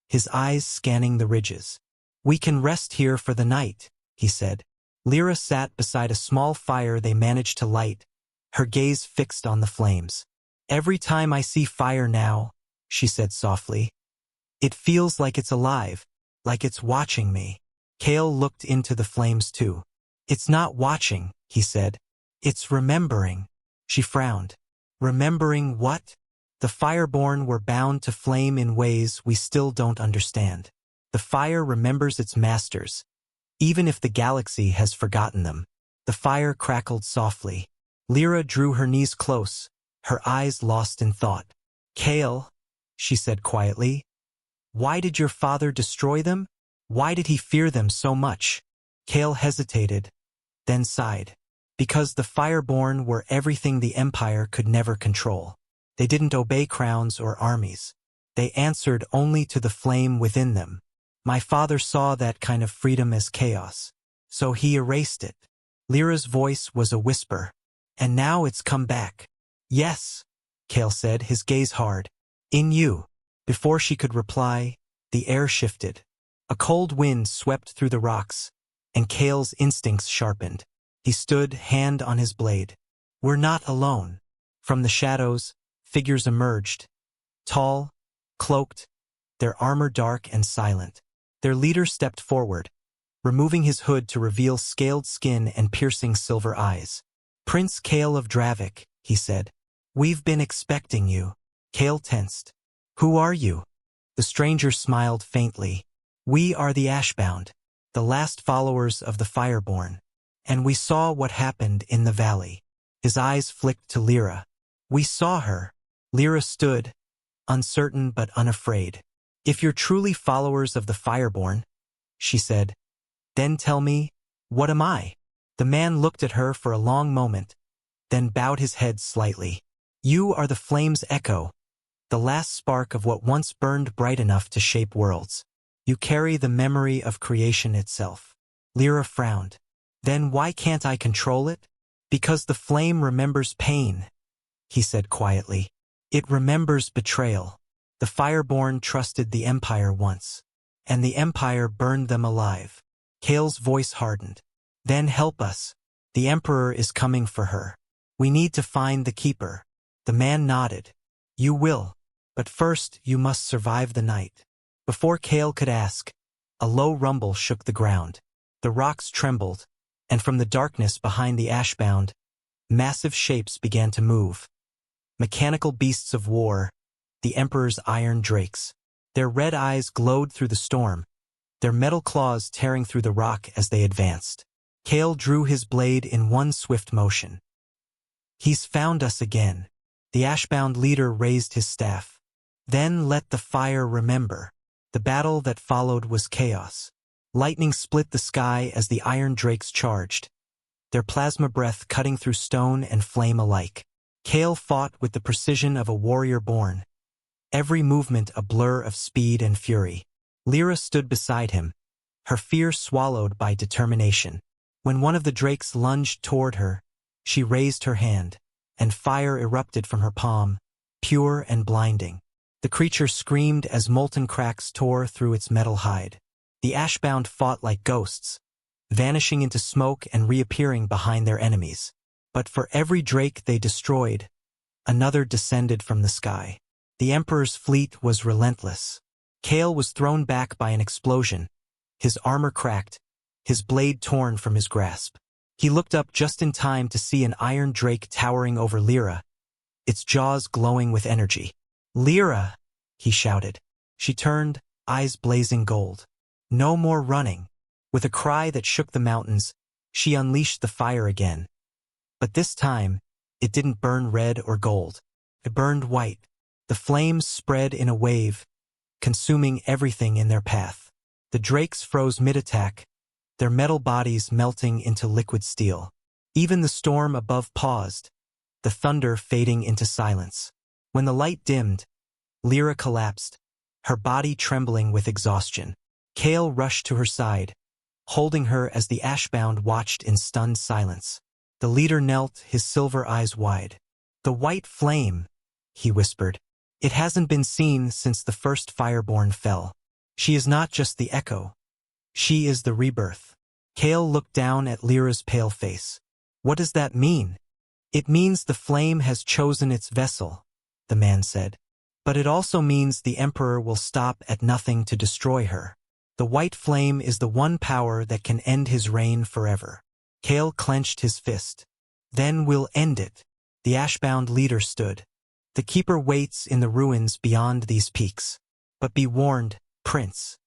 his eyes scanning the ridges. We can rest here for the night, he said. Lyra sat beside a small fire they managed to light, her gaze fixed on the flames. Every time I see fire now, she said softly, it feels like it's alive, like it's watching me. Kale looked into the flames too. It's not watching, he said. It's remembering. She frowned. Remembering what? The Fireborn were bound to flame in ways we still don't understand. The fire remembers its masters, even if the galaxy has forgotten them. The fire crackled softly. Lyra drew her knees close, her eyes lost in thought. Kale, she said quietly, why did your father destroy them? Why did he fear them so much? Kale hesitated, then sighed. Because the Fireborn were everything the Empire could never control. They didn't obey crowns or armies. They answered only to the flame within them. My father saw that kind of freedom as chaos, so he erased it. Lyra's voice was a whisper. And now it's come back. Yes, Kale said, his gaze hard. In you. Before she could reply, the air shifted. A cold wind swept through the rocks, and Kale's instincts sharpened. He stood, hand on his blade. We're not alone. From the shadows, figures emerged. Tall, cloaked, their armor dark and silent. Their leader stepped forward, removing his hood to reveal scaled skin and piercing silver eyes. Prince Kale of Dravik, he said. We've been expecting you. Kale tensed. Who are you? The stranger smiled faintly. We are the Ashbound, the last followers of the Fireborn. And we saw what happened in the valley. His eyes flicked to Lyra. We saw her. Lyra stood, uncertain but unafraid. If you're truly followers of the Fireborn, she said, then tell me, what am I? The man looked at her for a long moment, then bowed his head slightly. You are the flame's echo, the last spark of what once burned bright enough to shape worlds. You carry the memory of creation itself. Lyra frowned. Then why can't I control it? Because the flame remembers pain, he said quietly. It remembers betrayal. The Fireborn trusted the Empire once, and the Empire burned them alive. Kale's voice hardened. Then help us. The Emperor is coming for her. We need to find the Keeper. The man nodded. You will. But first you must survive the night. Before Kale could ask, a low rumble shook the ground. The rocks trembled, and from the darkness behind the Ashbound, massive shapes began to move. Mechanical beasts of war, the Emperor's iron drakes. Their red eyes glowed through the storm, their metal claws tearing through the rock as they advanced. Kale drew his blade in one swift motion. He's found us again. The Ashbound leader raised his staff. Then let the fire remember. The battle that followed was chaos. Lightning split the sky as the iron drakes charged, their plasma breath cutting through stone and flame alike. Kale fought with the precision of a warrior born, every movement a blur of speed and fury. Lyra stood beside him, her fear swallowed by determination. When one of the drakes lunged toward her, she raised her hand, and fire erupted from her palm, pure and blinding. The creature screamed as molten cracks tore through its metal hide. The Ashbound fought like ghosts, vanishing into smoke and reappearing behind their enemies. But for every drake they destroyed, another descended from the sky. The Emperor's fleet was relentless. Kale was thrown back by an explosion, his armor cracked, his blade torn from his grasp. He looked up just in time to see an iron drake towering over Lyra, its jaws glowing with energy. Lyra, he shouted. She turned, eyes blazing gold. No more running. With a cry that shook the mountains, she unleashed the fire again. But this time, it didn't burn red or gold. It burned white. The flames spread in a wave, consuming everything in their path. The drakes froze mid-attack, their metal bodies melting into liquid steel. Even the storm above paused, the thunder fading into silence. When the light dimmed, Lyra collapsed, her body trembling with exhaustion. Kale rushed to her side, holding her as the Ashbound watched in stunned silence. The leader knelt, his silver eyes wide. The white flame, he whispered. It hasn't been seen since the first Fireborn fell. She is not just the echo. She is the rebirth. Kale looked down at Lyra's pale face. What does that mean? It means the flame has chosen its vessel, the man said. But it also means the Emperor will stop at nothing to destroy her. The white flame is the one power that can end his reign forever. Kale clenched his fist. Then we'll end it. The Ashbound leader stood. The Keeper waits in the ruins beyond these peaks. But be warned, Prince.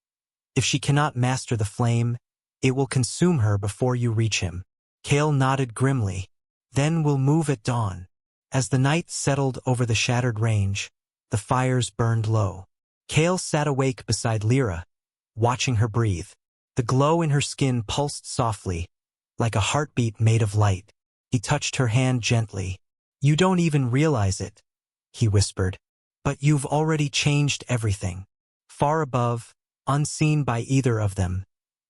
If she cannot master the flame, it will consume her before you reach him. Kale nodded grimly. Then we'll move at dawn. As the night settled over the shattered range, the fires burned low. Kale sat awake beside Lyra, watching her breathe. The glow in her skin pulsed softly, like a heartbeat made of light. He touched her hand gently. You don't even realize it, he whispered. But you've already changed everything. Far above, unseen by either of them,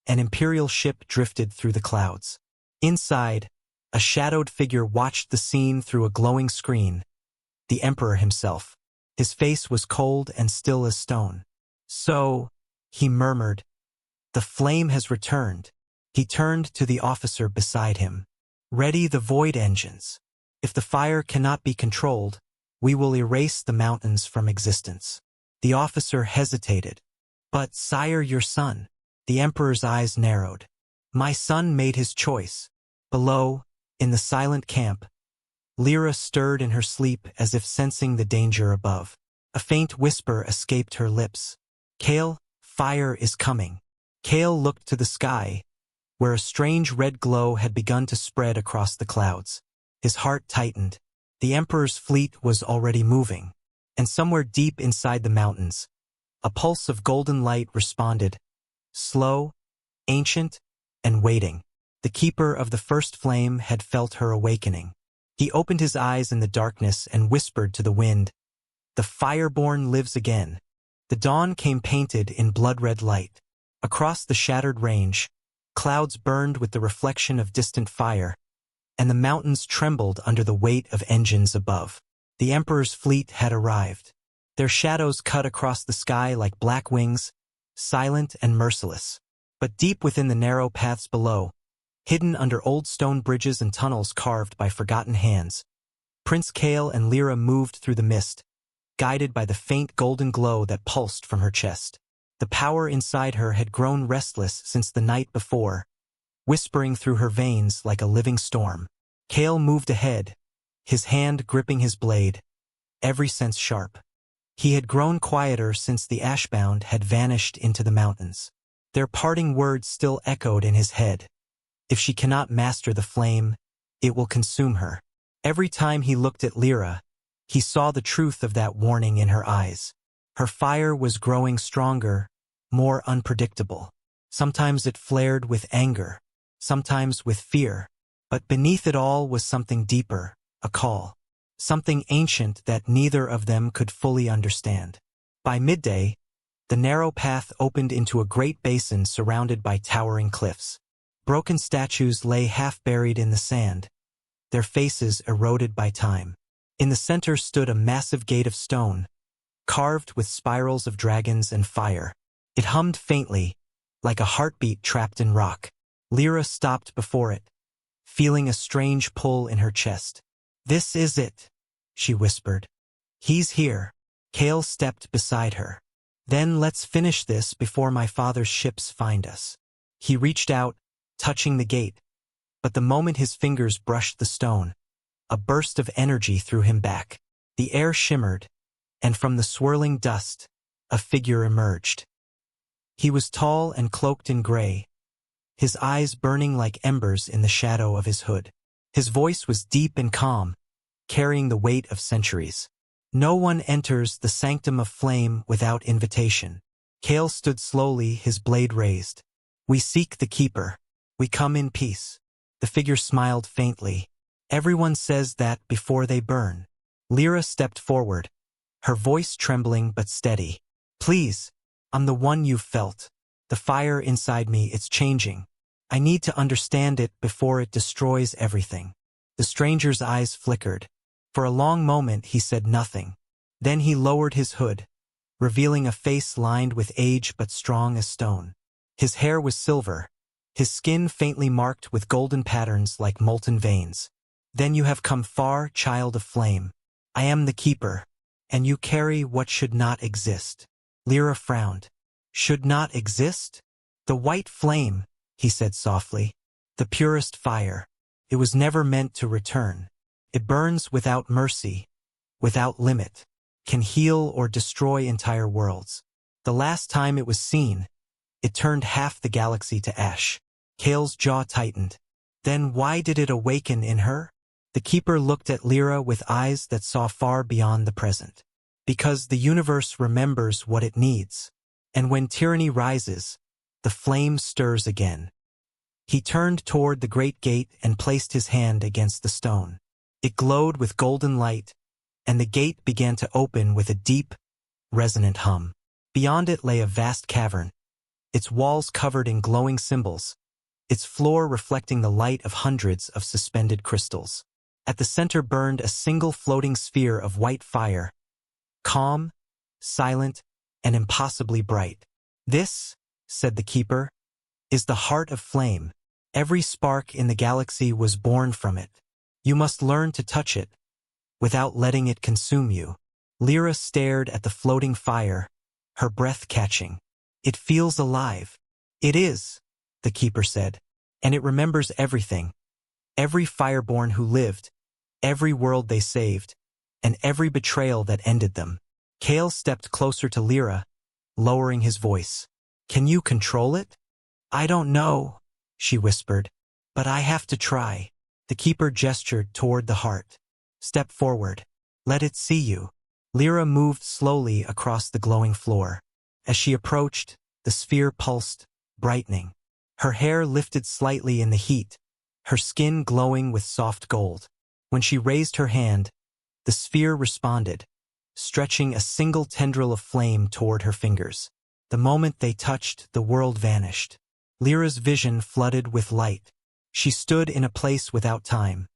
an Imperial ship drifted through the clouds. Inside, a shadowed figure watched the scene through a glowing screen. The Emperor himself. His face was cold and still as stone. So, he murmured, the flame has returned. He turned to the officer beside him. Ready the void engines. If the fire cannot be controlled, we will erase the mountains from existence. The officer hesitated. But, sire, your son. The Emperor's eyes narrowed. My son made his choice. Below, in the silent camp, Lyra stirred in her sleep as if sensing the danger above. A faint whisper escaped her lips. Kale, fire is coming. Kale looked to the sky, where a strange red glow had begun to spread across the clouds. His heart tightened. The Emperor's fleet was already moving, and somewhere deep inside the mountains, a pulse of golden light responded, slow, ancient, and waiting. The keeper of the first flame had felt her awakening. He opened his eyes in the darkness and whispered to the wind, the Fireborn lives again. The dawn came painted in blood-red light. Across the shattered range, clouds burned with the reflection of distant fire, and the mountains trembled under the weight of engines above. The Emperor's fleet had arrived. Their shadows cut across the sky like black wings, silent and merciless. But deep within the narrow paths below, hidden under old stone bridges and tunnels carved by forgotten hands, Prince Kale and Lyra moved through the mist, guided by the faint golden glow that pulsed from her chest. The power inside her had grown restless since the night before, whispering through her veins like a living storm. Kale moved ahead, his hand gripping his blade, every sense sharp. He had grown quieter since the Ashbound had vanished into the mountains. Their parting words still echoed in his head. If she cannot master the flame, it will consume her. Every time he looked at Lyra, he saw the truth of that warning in her eyes. Her fire was growing stronger, more unpredictable. Sometimes it flared with anger, sometimes with fear. But beneath it all was something deeper, a call. Something ancient that neither of them could fully understand. By midday, the narrow path opened into a great basin surrounded by towering cliffs. Broken statues lay half-buried in the sand, their faces eroded by time. In the center stood a massive gate of stone, carved with spirals of dragons and fire. It hummed faintly, like a heartbeat trapped in rock. Lyra stopped before it, feeling a strange pull in her chest. This is it, she whispered. He's here. Kale stepped beside her. Then let's finish this before my father's ships find us. He reached out, touching the gate, but the moment his fingers brushed the stone, a burst of energy threw him back. The air shimmered, and from the swirling dust, a figure emerged. He was tall and cloaked in gray, his eyes burning like embers in the shadow of his hood. His voice was deep and calm, carrying the weight of centuries. No one enters the sanctum of flame without invitation. Kale stood slowly, his blade raised. We seek the keeper. We come in peace. The figure smiled faintly. Everyone says that before they burn. Lyra stepped forward, her voice trembling but steady. Please, I'm the one you've felt. The fire inside me, it's changing. I need to understand it before it destroys everything. The stranger's eyes flickered. For a long moment he said nothing. Then he lowered his hood, revealing a face lined with age but strong as stone. His hair was silver, his skin faintly marked with golden patterns like molten veins. Then you have come far, child of flame. I am the keeper, and you carry what should not exist. Lyra frowned. Should not exist? The white flame, he said softly. The purest fire. It was never meant to return. It burns without mercy, without limit, can heal or destroy entire worlds. The last time it was seen, it turned half the galaxy to ash. Kale's jaw tightened. Then why did it awaken in her? The keeper looked at Lyra with eyes that saw far beyond the present. Because the universe remembers what it needs. And when tyranny rises, the flame stirs again. He turned toward the great gate and placed his hand against the stone. It glowed with golden light, and the gate began to open with a deep, resonant hum. Beyond it lay a vast cavern, its walls covered in glowing symbols, its floor reflecting the light of hundreds of suspended crystals. At the center burned a single floating sphere of white fire, calm, silent, and impossibly bright. "This," said the keeper, "is the heart of flame. Every spark in the galaxy was born from it. You must learn to touch it, without letting it consume you." Lyra stared at the floating fire, her breath catching. "It feels alive." "It is," the keeper said, "and it remembers everything. Every fireborn who lived, every world they saved, and every betrayal that ended them." Kale stepped closer to Lyra, lowering his voice. "Can you control it?" "I don't know," she whispered, "but I have to try." The keeper gestured toward the heart. "Step forward. Let it see you." Lyra moved slowly across the glowing floor. As she approached, the sphere pulsed, brightening. Her hair lifted slightly in the heat, her skin glowing with soft gold. When she raised her hand, the sphere responded, stretching a single tendril of flame toward her fingers. The moment they touched, the world vanished. Lyra's vision flooded with light. She stood in a place without time,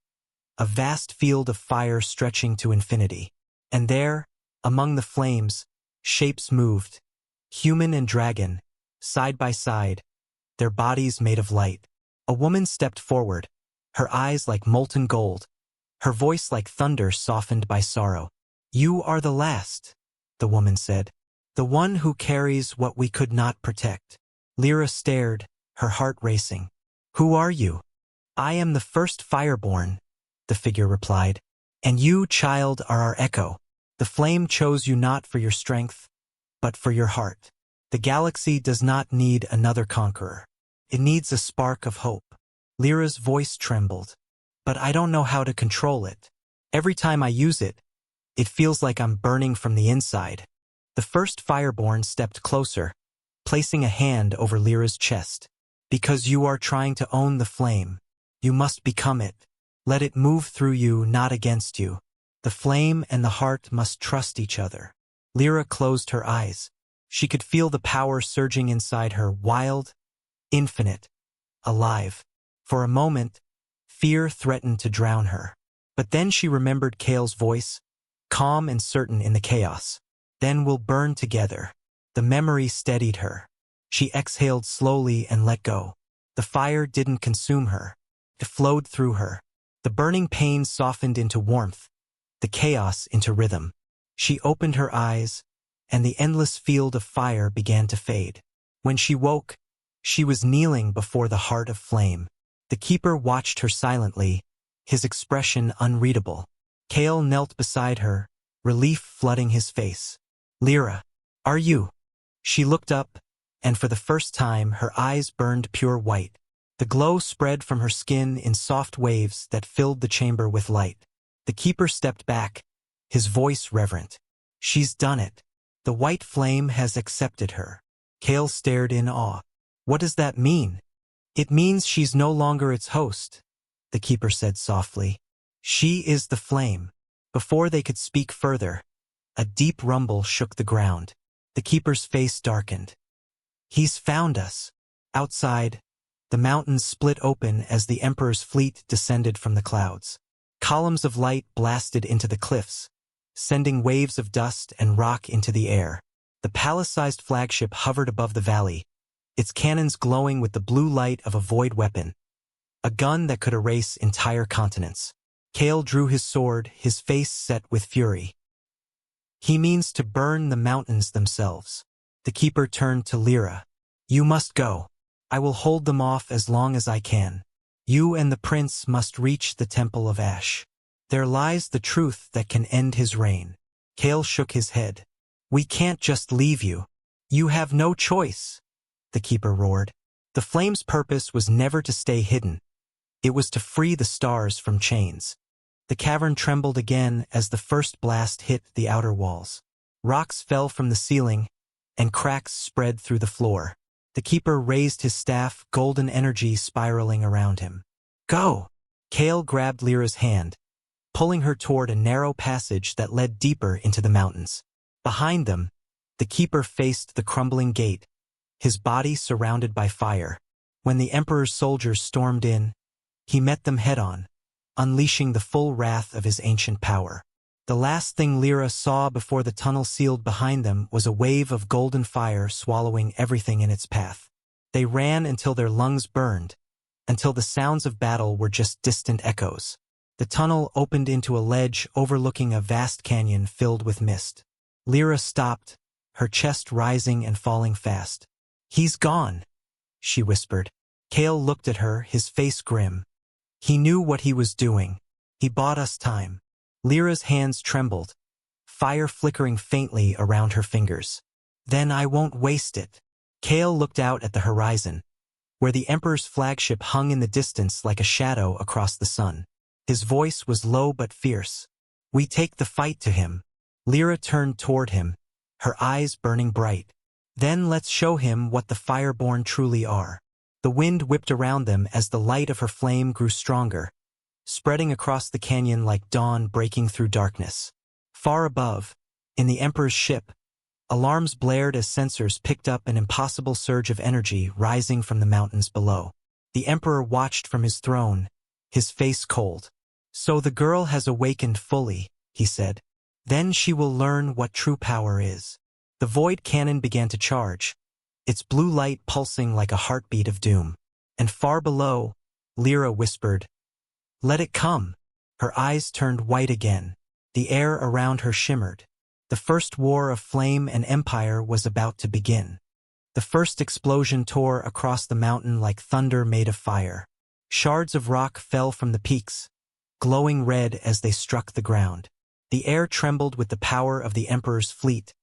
a vast field of fire stretching to infinity. And there, among the flames, shapes moved, human and dragon, side by side, their bodies made of light. A woman stepped forward, her eyes like molten gold, her voice like thunder softened by sorrow. "You are the last," the woman said, "the one who carries what we could not protect." Lyra stared, her heart racing. "Who are you?" "I am the first fireborn," the figure replied, "and you, child, are our echo. The flame chose you not for your strength, but for your heart. The galaxy does not need another conqueror. It needs a spark of hope." Lyra's voice trembled. "But I don't know how to control it. Every time I use it, it feels like I'm burning from the inside." The first fireborn stepped closer, placing a hand over Lyra's chest. "Because you are trying to own the flame, you must become it. Let it move through you, not against you. The flame and the heart must trust each other." Lyra closed her eyes. She could feel the power surging inside her, wild, infinite, alive. For a moment, fear threatened to drown her. But then she remembered Kale's voice, calm and certain in the chaos. "Then we'll burn together." The memory steadied her. She exhaled slowly and let go. The fire didn't consume her. It flowed through her. The burning pain softened into warmth, the chaos into rhythm. She opened her eyes, and the endless field of fire began to fade. When she woke, she was kneeling before the heart of flame. The keeper watched her silently, his expression unreadable. Kale knelt beside her, relief flooding his face. "Lyra, are you?" She looked up, and for the first time her eyes burned pure white. The glow spread from her skin in soft waves that filled the chamber with light. The keeper stepped back, his voice reverent. "She's done it. The white flame has accepted her." Kale stared in awe. "What does that mean?" "It means she's no longer its host," the keeper said softly. "She is the flame." Before they could speak further, a deep rumble shook the ground. The keeper's face darkened. "He's found us." Outside, the mountains split open as the Emperor's fleet descended from the clouds. Columns of light blasted into the cliffs, sending waves of dust and rock into the air. The palace-sized flagship hovered above the valley, its cannons glowing with the blue light of a void weapon, a gun that could erase entire continents. Kale drew his sword, his face set with fury. "He means to burn the mountains themselves." The keeper turned to Lyra. "You must go. I will hold them off as long as I can. You and the prince must reach the Temple of Ash. There lies the truth that can end his reign." Kale shook his head. "We can't just leave you." "You have no choice," the keeper roared. The flame's purpose was never to stay hidden. It was to free the stars from chains. The cavern trembled again as the first blast hit the outer walls. Rocks fell from the ceiling, and cracks spread through the floor. The keeper raised his staff, golden energy spiraling around him. "Go!" Kale grabbed Lyra's hand, pulling her toward a narrow passage that led deeper into the mountains. Behind them, the keeper faced the crumbling gate, his body surrounded by fire. When the Emperor's soldiers stormed in, he met them head-on, unleashing the full wrath of his ancient power. The last thing Lyra saw before the tunnel sealed behind them was a wave of golden fire swallowing everything in its path. They ran until their lungs burned, until the sounds of battle were just distant echoes. The tunnel opened into a ledge overlooking a vast canyon filled with mist. Lyra stopped, her chest rising and falling fast. "He's gone," she whispered. Cale looked at her, his face grim. He knew what he was doing. He bought us time. Lyra's hands trembled, fire flickering faintly around her fingers. "Then I won't waste it." Cale looked out at the horizon, where the Emperor's flagship hung in the distance like a shadow across the sun. His voice was low but fierce. "We take the fight to him." Lyra turned toward him, her eyes burning bright. "Then let's show him what the Fireborn truly are." The wind whipped around them as the light of her flame grew stronger, spreading across the canyon like dawn breaking through darkness. Far above, in the Emperor's ship, alarms blared as sensors picked up an impossible surge of energy rising from the mountains below. The Emperor watched from his throne, his face cold. "So the girl has awakened fully," he said. "Then she will learn what true power is." The void cannon began to charge, its blue light pulsing like a heartbeat of doom. And far below, Lyra whispered, "Let it come." Her eyes turned white again. The air around her shimmered. The first war of flame and empire was about to begin. The first explosion tore across the mountain like thunder made of fire. Shards of rock fell from the peaks, glowing red as they struck the ground. The air trembled with the power of the Emperor's fleet,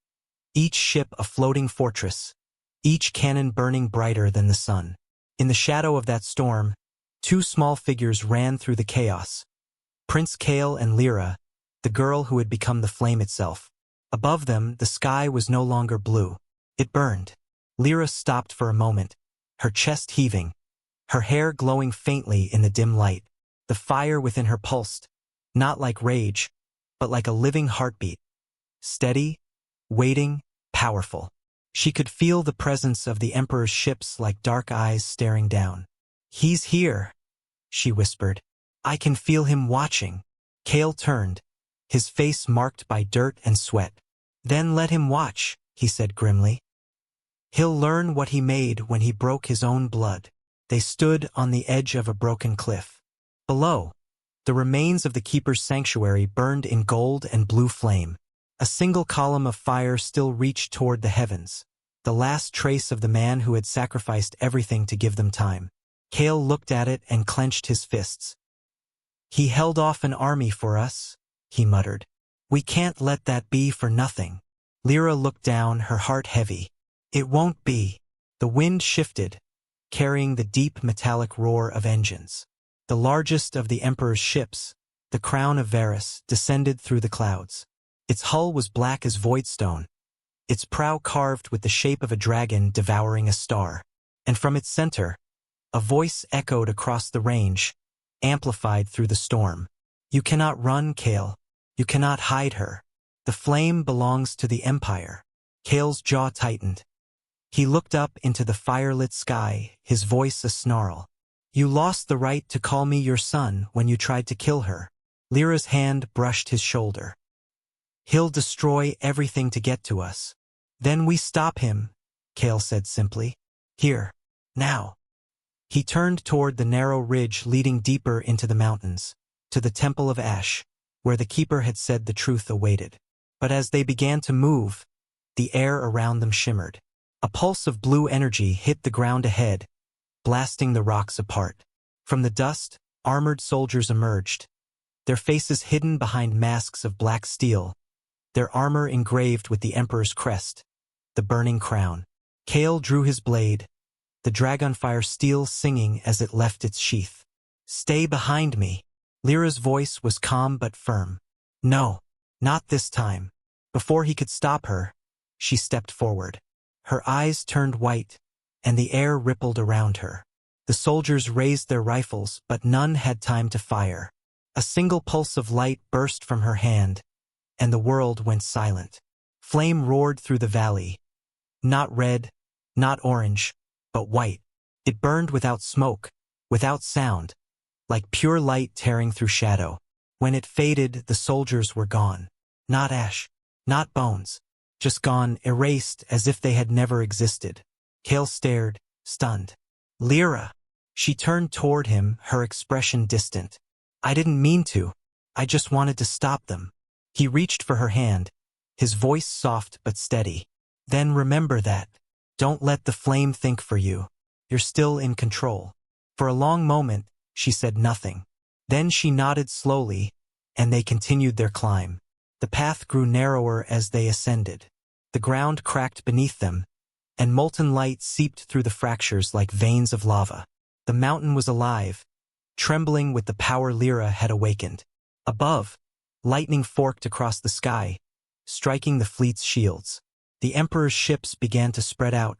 each ship a floating fortress, each cannon burning brighter than the sun. In the shadow of that storm, two small figures ran through the chaos. Prince Cale and Lyra, the girl who had become the flame itself. Above them, the sky was no longer blue. It burned. Lyra stopped for a moment, her chest heaving, her hair glowing faintly in the dim light. The fire within her pulsed, not like rage, but like a living heartbeat. Steady, waiting, powerful. She could feel the presence of the Emperor's ships like dark eyes staring down. "He's here," she whispered. "I can feel him watching." Cale turned, his face marked by dirt and sweat. "Then let him watch," he said grimly. "He'll learn what he made when he broke his own blood." They stood on the edge of a broken cliff. Below, the remains of the Keeper's sanctuary burned in gold and blue flame. A single column of fire still reached toward the heavens, the last trace of the man who had sacrificed everything to give them time. Cale looked at it and clenched his fists. "He held off an army for us," he muttered. "We can't let that be for nothing." Lyra looked down, her heart heavy. "It won't be." The wind shifted, carrying the deep metallic roar of engines. The largest of the Emperor's ships, the Crown of Varus, descended through the clouds. Its hull was black as voidstone, its prow carved with the shape of a dragon devouring a star. And from its center, a voice echoed across the range, amplified through the storm. "You cannot run, Cale. You cannot hide her. The flame belongs to the Empire." Cale's jaw tightened. He looked up into the firelit sky, his voice a snarl. "You lost the right to call me your son when you tried to kill her." Lyra's hand brushed his shoulder. "He'll destroy everything to get to us. Then we stop him," Cale said simply. "Here. Now." He turned toward the narrow ridge leading deeper into the mountains, to the Temple of Ash, where the Keeper had said the truth awaited. But as they began to move, the air around them shimmered. A pulse of blue energy hit the ground ahead, blasting the rocks apart. From the dust, armored soldiers emerged, their faces hidden behind masks of black steel, their armor engraved with the Emperor's crest, the burning crown. Cale drew his blade, the dragonfire steel singing as it left its sheath. "Stay behind me." Lyra's voice was calm but firm. "No, not this time." Before he could stop her, she stepped forward. Her eyes turned white, and the air rippled around her. The soldiers raised their rifles, but none had time to fire. A single pulse of light burst from her hand, and the world went silent. Flame roared through the valley. Not red, not orange, but white. It burned without smoke, without sound, like pure light tearing through shadow. When it faded, the soldiers were gone. Not ash, not bones. Just gone, erased as if they had never existed. Cale stared, stunned. Lyra! She turned toward him, her expression distant. I didn't mean to. I just wanted to stop them. He reached for her hand, his voice soft but steady. Then remember that. Don't let the flame think for you. You're still in control. For a long moment, she said nothing. Then she nodded slowly, and they continued their climb. The path grew narrower as they ascended. The ground cracked beneath them, and molten light seeped through the fractures like veins of lava. The mountain was alive, trembling with the power Lyra had awakened. Above, lightning forked across the sky, striking the fleet's shields. The Emperor's ships began to spread out,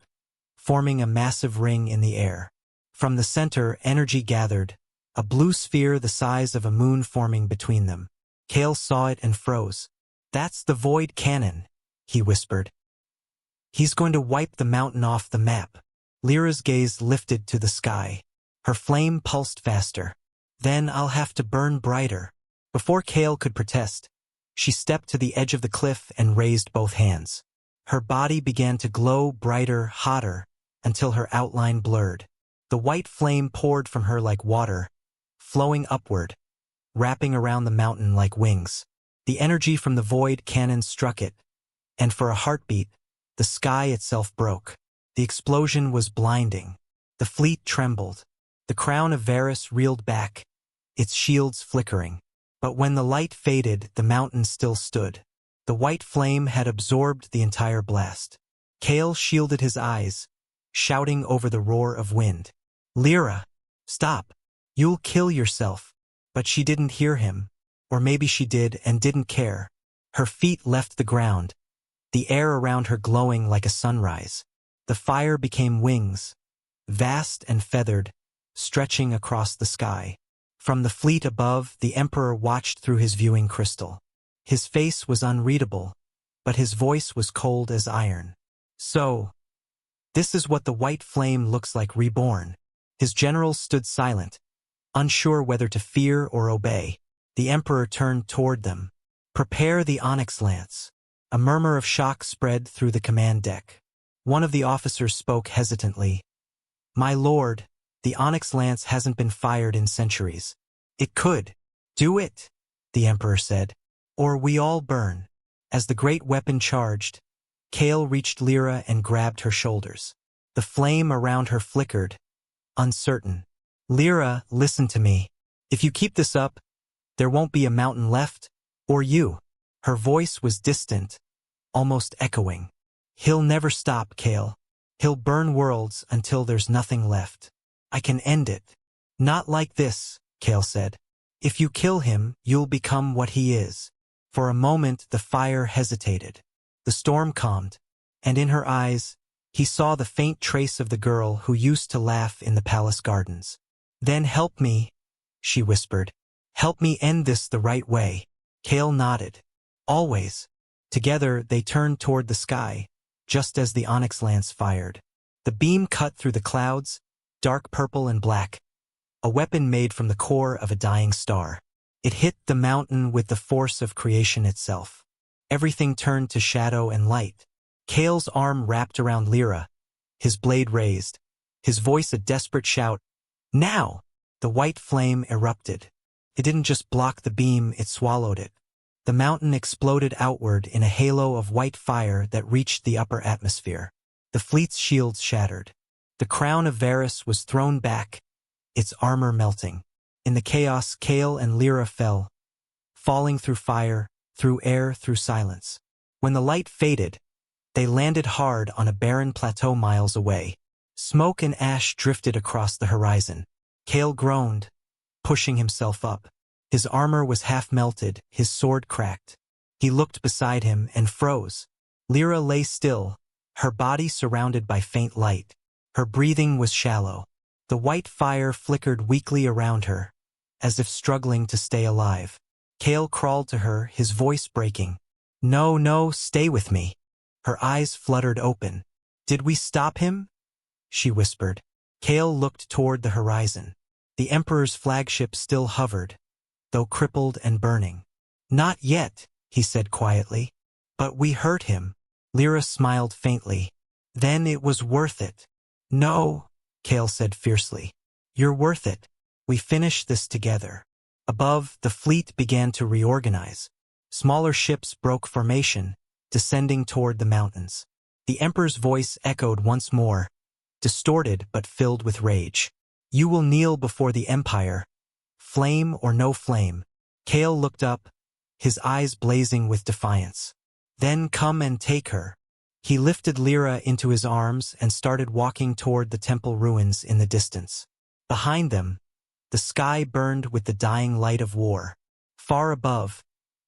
forming a massive ring in the air. From the center, energy gathered, a blue sphere the size of a moon forming between them. Cale saw it and froze. That's the Void Cannon, he whispered. He's going to wipe the mountain off the map. Lyra's gaze lifted to the sky. Her flame pulsed faster. Then I'll have to burn brighter. Before Cale could protest, she stepped to the edge of the cliff and raised both hands. Her body began to glow brighter, hotter, until her outline blurred. The white flame poured from her like water, flowing upward, wrapping around the mountain like wings. The energy from the Void Cannon struck it, and for a heartbeat, the sky itself broke. The explosion was blinding. The fleet trembled. The crown of Varys reeled back, its shields flickering. But when the light faded, the mountain still stood. The white flame had absorbed the entire blast. Cale shielded his eyes, shouting over the roar of wind. Lyra, stop. You'll kill yourself. But she didn't hear him. Or maybe she did and didn't care. Her feet left the ground, the air around her glowing like a sunrise. The fire became wings, vast and feathered, stretching across the sky. From the fleet above, the Emperor watched through his viewing crystal. His face was unreadable, but his voice was cold as iron. So, this is what the white flame looks like reborn. His generals stood silent, unsure whether to fear or obey. The Emperor turned toward them. Prepare the onyx lance. A murmur of shock spread through the command deck. One of the officers spoke hesitantly. My lord, the onyx lance hasn't been fired in centuries. It could. Do it, the Emperor said. Or we all burn. As the great weapon charged, Cale reached Lyra and grabbed her shoulders. The flame around her flickered, uncertain. Lyra, listen to me. If you keep this up, there won't be a mountain left, or you. Her voice was distant, almost echoing. He'll never stop, Cale. He'll burn worlds until there's nothing left. I can end it. Not like this, Cale said. If you kill him, you'll become what he is. For a moment, the fire hesitated. The storm calmed, and in her eyes, he saw the faint trace of the girl who used to laugh in the palace gardens. Then help me, she whispered. Help me end this the right way. Cale nodded. Always. Together, they turned toward the sky, just as the onyx lance fired. The beam cut through the clouds, dark purple and black, a weapon made from the core of a dying star. It hit the mountain with the force of creation itself. Everything turned to shadow and light. Cale's arm wrapped around Lyra, his blade raised, his voice a desperate shout. Now! The white flame erupted. It didn't just block the beam, it swallowed it. The mountain exploded outward in a halo of white fire that reached the upper atmosphere. The fleet's shields shattered. The crown of Varys was thrown back, its armor melting. In the chaos, Cale and Lyra fell, falling through fire, through air, through silence. When the light faded, they landed hard on a barren plateau miles away. Smoke and ash drifted across the horizon. Cale groaned, pushing himself up. His armor was half melted, his sword cracked. He looked beside him and froze. Lyra lay still, her body surrounded by faint light. Her breathing was shallow. The white fire flickered weakly around her, as if struggling to stay alive. Kale crawled to her, his voice breaking. "No, no, stay with me." Her eyes fluttered open. "Did we stop him?" she whispered. Kale looked toward the horizon. The Emperor's flagship still hovered, though crippled and burning. "Not yet," he said quietly. "But we hurt him." Lyra smiled faintly. "Then it was worth it." "No," Kale said fiercely. "You're worth it. We finish this together." Above, the fleet began to reorganize. Smaller ships broke formation, descending toward the mountains. The Emperor's voice echoed once more, distorted but filled with rage. "You will kneel before the Empire, flame or no flame." Kale looked up, his eyes blazing with defiance. "Then come and take her." He lifted Lyra into his arms and started walking toward the temple ruins in the distance. Behind them, the sky burned with the dying light of war. Far above,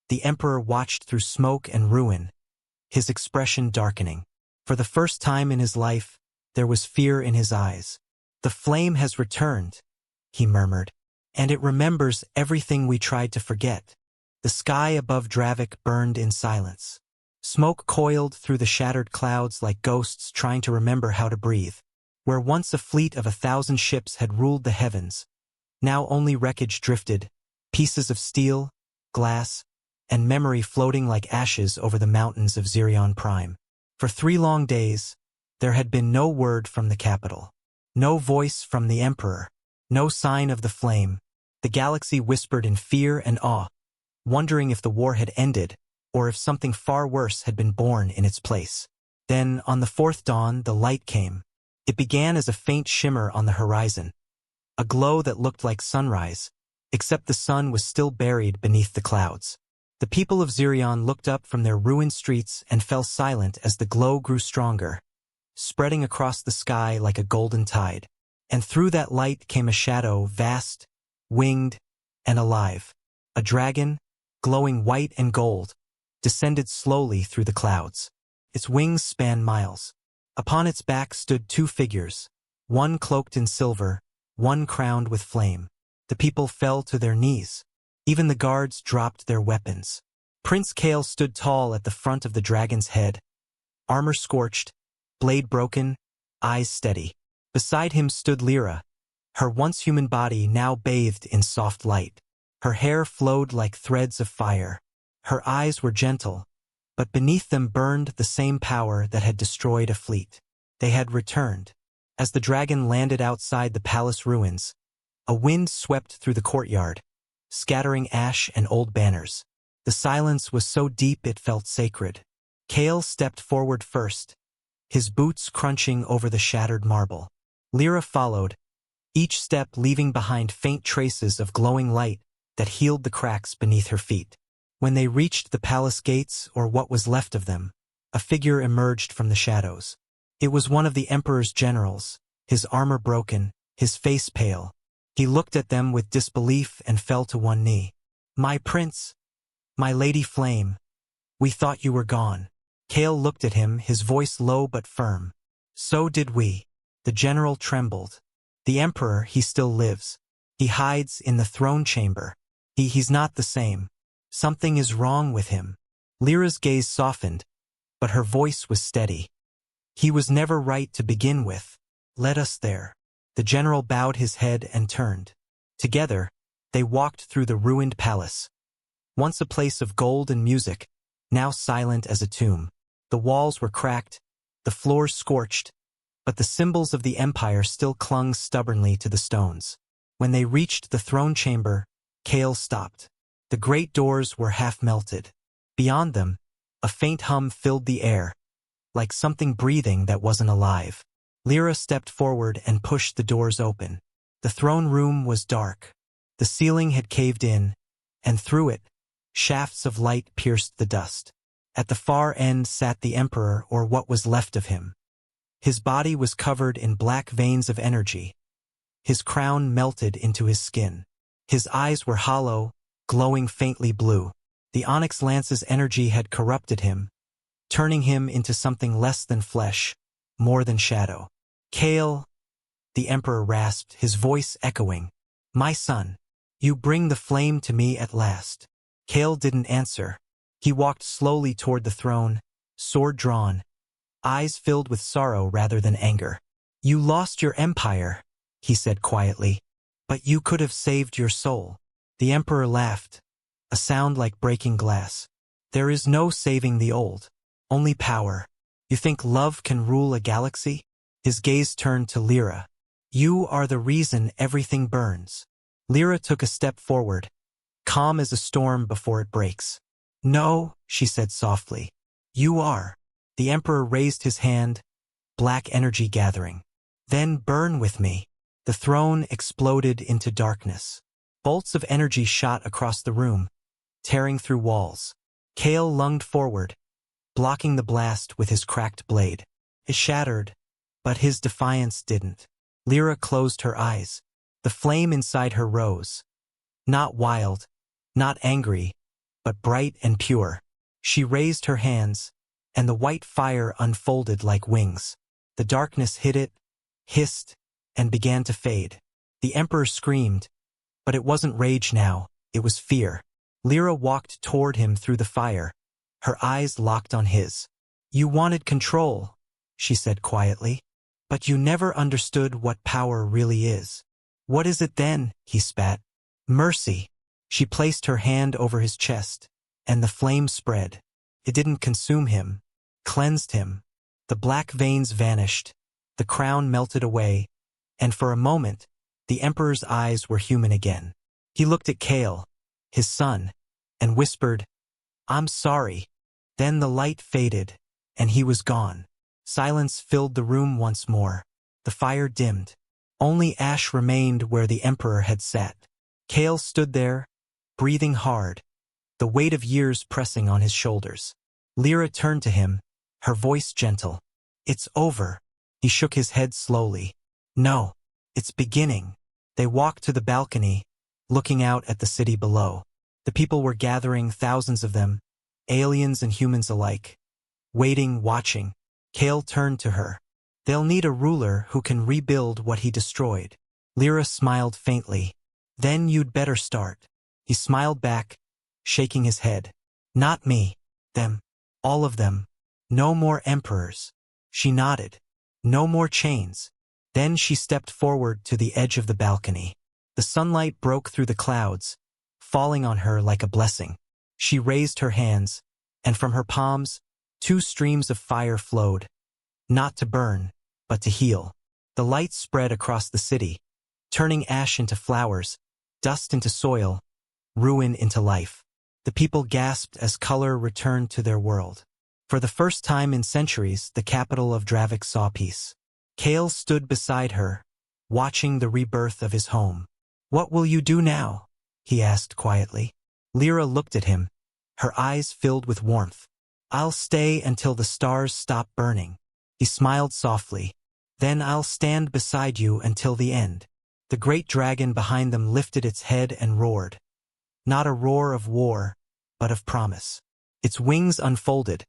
the Emperor watched through smoke and ruin, his expression darkening. For the first time in his life, there was fear in his eyes. "The flame has returned," he murmured, "and it remembers everything we tried to forget." The sky above Dravik burned in silence. Smoke coiled through the shattered clouds like ghosts trying to remember how to breathe. Where once a fleet of 1,000 ships had ruled the heavens, now only wreckage drifted, pieces of steel, glass, and memory floating like ashes over the mountains of Zirion Prime. For 3 long days, there had been no word from the capital. No voice from the Emperor. No sign of the flame. The galaxy whispered in fear and awe, wondering if the war had ended, or if something far worse had been born in its place. Then, on the 4th dawn, the light came. It began as a faint shimmer on the horizon, a glow that looked like sunrise, except the sun was still buried beneath the clouds. The people of Zirion looked up from their ruined streets and fell silent as the glow grew stronger, spreading across the sky like a golden tide. And through that light came a shadow, vast, winged, and alive. A dragon, glowing white and gold, descended slowly through the clouds. Its wings spanned miles. Upon its back stood 2 figures, one cloaked in silver, one crowned with flame. The people fell to their knees. Even the guards dropped their weapons. Prince Kale stood tall at the front of the dragon's head, armor scorched, blade broken, eyes steady. Beside him stood Lyra, her once human body now bathed in soft light. Her hair flowed like threads of fire. Her eyes were gentle, but beneath them burned the same power that had destroyed a fleet. They had returned. As the dragon landed outside the palace ruins, a wind swept through the courtyard, scattering ash and old banners. The silence was so deep it felt sacred. Kale stepped forward first, his boots crunching over the shattered marble. Lyra followed, each step leaving behind faint traces of glowing light that healed the cracks beneath her feet. When they reached the palace gates, or what was left of them, a figure emerged from the shadows. It was one of the Emperor's generals, his armor broken, his face pale. He looked at them with disbelief and fell to one knee. "My prince, my Lady Flame, we thought you were gone." Kale looked at him, his voice low but firm. "So did we." The general trembled. "The Emperor, he still lives. He hides in the throne chamber. He's not the same. Something is wrong with him." Lyra's gaze softened, but her voice was steady. "He was never right to begin with. Let us there." The general bowed his head and turned. Together, they walked through the ruined palace. Once a place of gold and music, now silent as a tomb. The walls were cracked, the floors scorched, but the symbols of the Empire still clung stubbornly to the stones. When they reached the throne chamber, Kale stopped. The great doors were half melted. Beyond them, a faint hum filled the air, like something breathing that wasn't alive. Lyra stepped forward and pushed the doors open. The throne room was dark. The ceiling had caved in, and through it, shafts of light pierced the dust. At the far end sat the Emperor, or what was left of him. His body was covered in black veins of energy. His crown melted into his skin. His eyes were hollow, glowing faintly blue. The onyx lance's energy had corrupted him, turning him into something less than flesh, more than shadow. "Kale," the Emperor rasped, his voice echoing. "My son." You bring the flame to me at last. Kale didn't answer. He walked slowly toward the throne, sword drawn, eyes filled with sorrow rather than anger. You lost your empire, he said quietly, but you could have saved your soul. The emperor laughed, a sound like breaking glass. There is no saving the old, only power. You think love can rule a galaxy? His gaze turned to Lyra. You are the reason everything burns. Lyra took a step forward, calm as a storm before it breaks. No, she said softly. You are. The emperor raised his hand, black energy gathering. Then burn with me. The throne exploded into darkness. Bolts of energy shot across the room, tearing through walls. Kale lunged forward, blocking the blast with his cracked blade. It shattered, but his defiance didn't. Lyra closed her eyes. The flame inside her rose. Not wild, not angry, but bright and pure. She raised her hands, and the white fire unfolded like wings. The darkness hit it, hissed, and began to fade. The emperor screamed, but it wasn't rage now, it was fear. Lyra walked toward him through the fire, her eyes locked on his. You wanted control, she said quietly, but you never understood what power really is. What is it then? He spat. Mercy. She placed her hand over his chest, and the flame spread. It didn't consume him, cleansed him. The black veins vanished, the crown melted away, and for a moment, the emperor's eyes were human again. He looked at Kale, his son, and whispered, I'm sorry. Then the light faded, and he was gone. Silence filled the room once more. The fire dimmed. Only ash remained where the emperor had sat. Kale stood there, breathing hard, the weight of years pressing on his shoulders. Lyra turned to him, her voice gentle. It's over. He shook his head slowly. No, it's beginning. They walked to the balcony, looking out at the city below. The people were gathering, thousands of them, aliens and humans alike. Waiting, watching. Kale turned to her. They'll need a ruler who can rebuild what he destroyed. Lyra smiled faintly. Then you'd better start. He smiled back, shaking his head. Not me. Them. All of them. No more emperors. She nodded. No more chains. Then she stepped forward to the edge of the balcony. The sunlight broke through the clouds, falling on her like a blessing. She raised her hands, and from her palms, 2 streams of fire flowed, not to burn, but to heal. The light spread across the city, turning ash into flowers, dust into soil, ruin into life. The people gasped as color returned to their world. For the first time in centuries, the capital of Dravik saw peace. Kale stood beside her, watching the rebirth of his home. What will you do now? He asked quietly. Lyra looked at him, her eyes filled with warmth. I'll stay until the stars stop burning. He smiled softly. Then I'll stand beside you until the end. The great dragon behind them lifted its head and roared. Not a roar of war, but of promise. Its wings unfolded,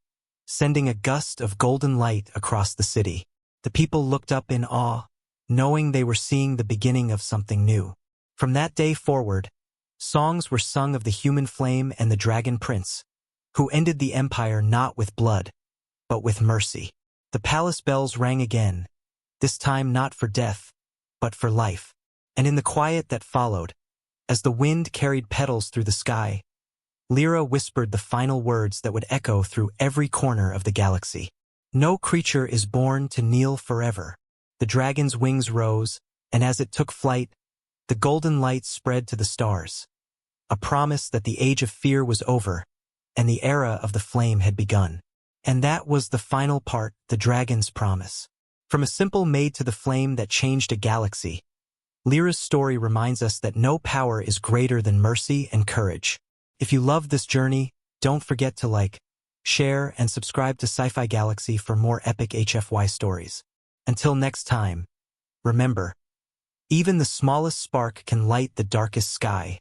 sending a gust of golden light across the city. The people looked up in awe, knowing they were seeing the beginning of something new. From that day forward, songs were sung of the human flame and the dragon prince, who ended the empire not with blood, but with mercy. The palace bells rang again, this time not for death, but for life. And in the quiet that followed, as the wind carried petals through the sky, Lyra whispered the final words that would echo through every corner of the galaxy. No creature is born to kneel forever. The dragon's wings rose, and as it took flight, the golden light spread to the stars. A promise that the age of fear was over, and the era of the flame had begun. And that was the final part, the dragon's promise. From a simple maid to the flame that changed a galaxy, Lyra's story reminds us that no power is greater than mercy and courage. If you love this journey, don't forget to like, share, and subscribe to Sci-Fi Galaxy for more epic HFY stories. Until next time, remember, even the smallest spark can light the darkest sky.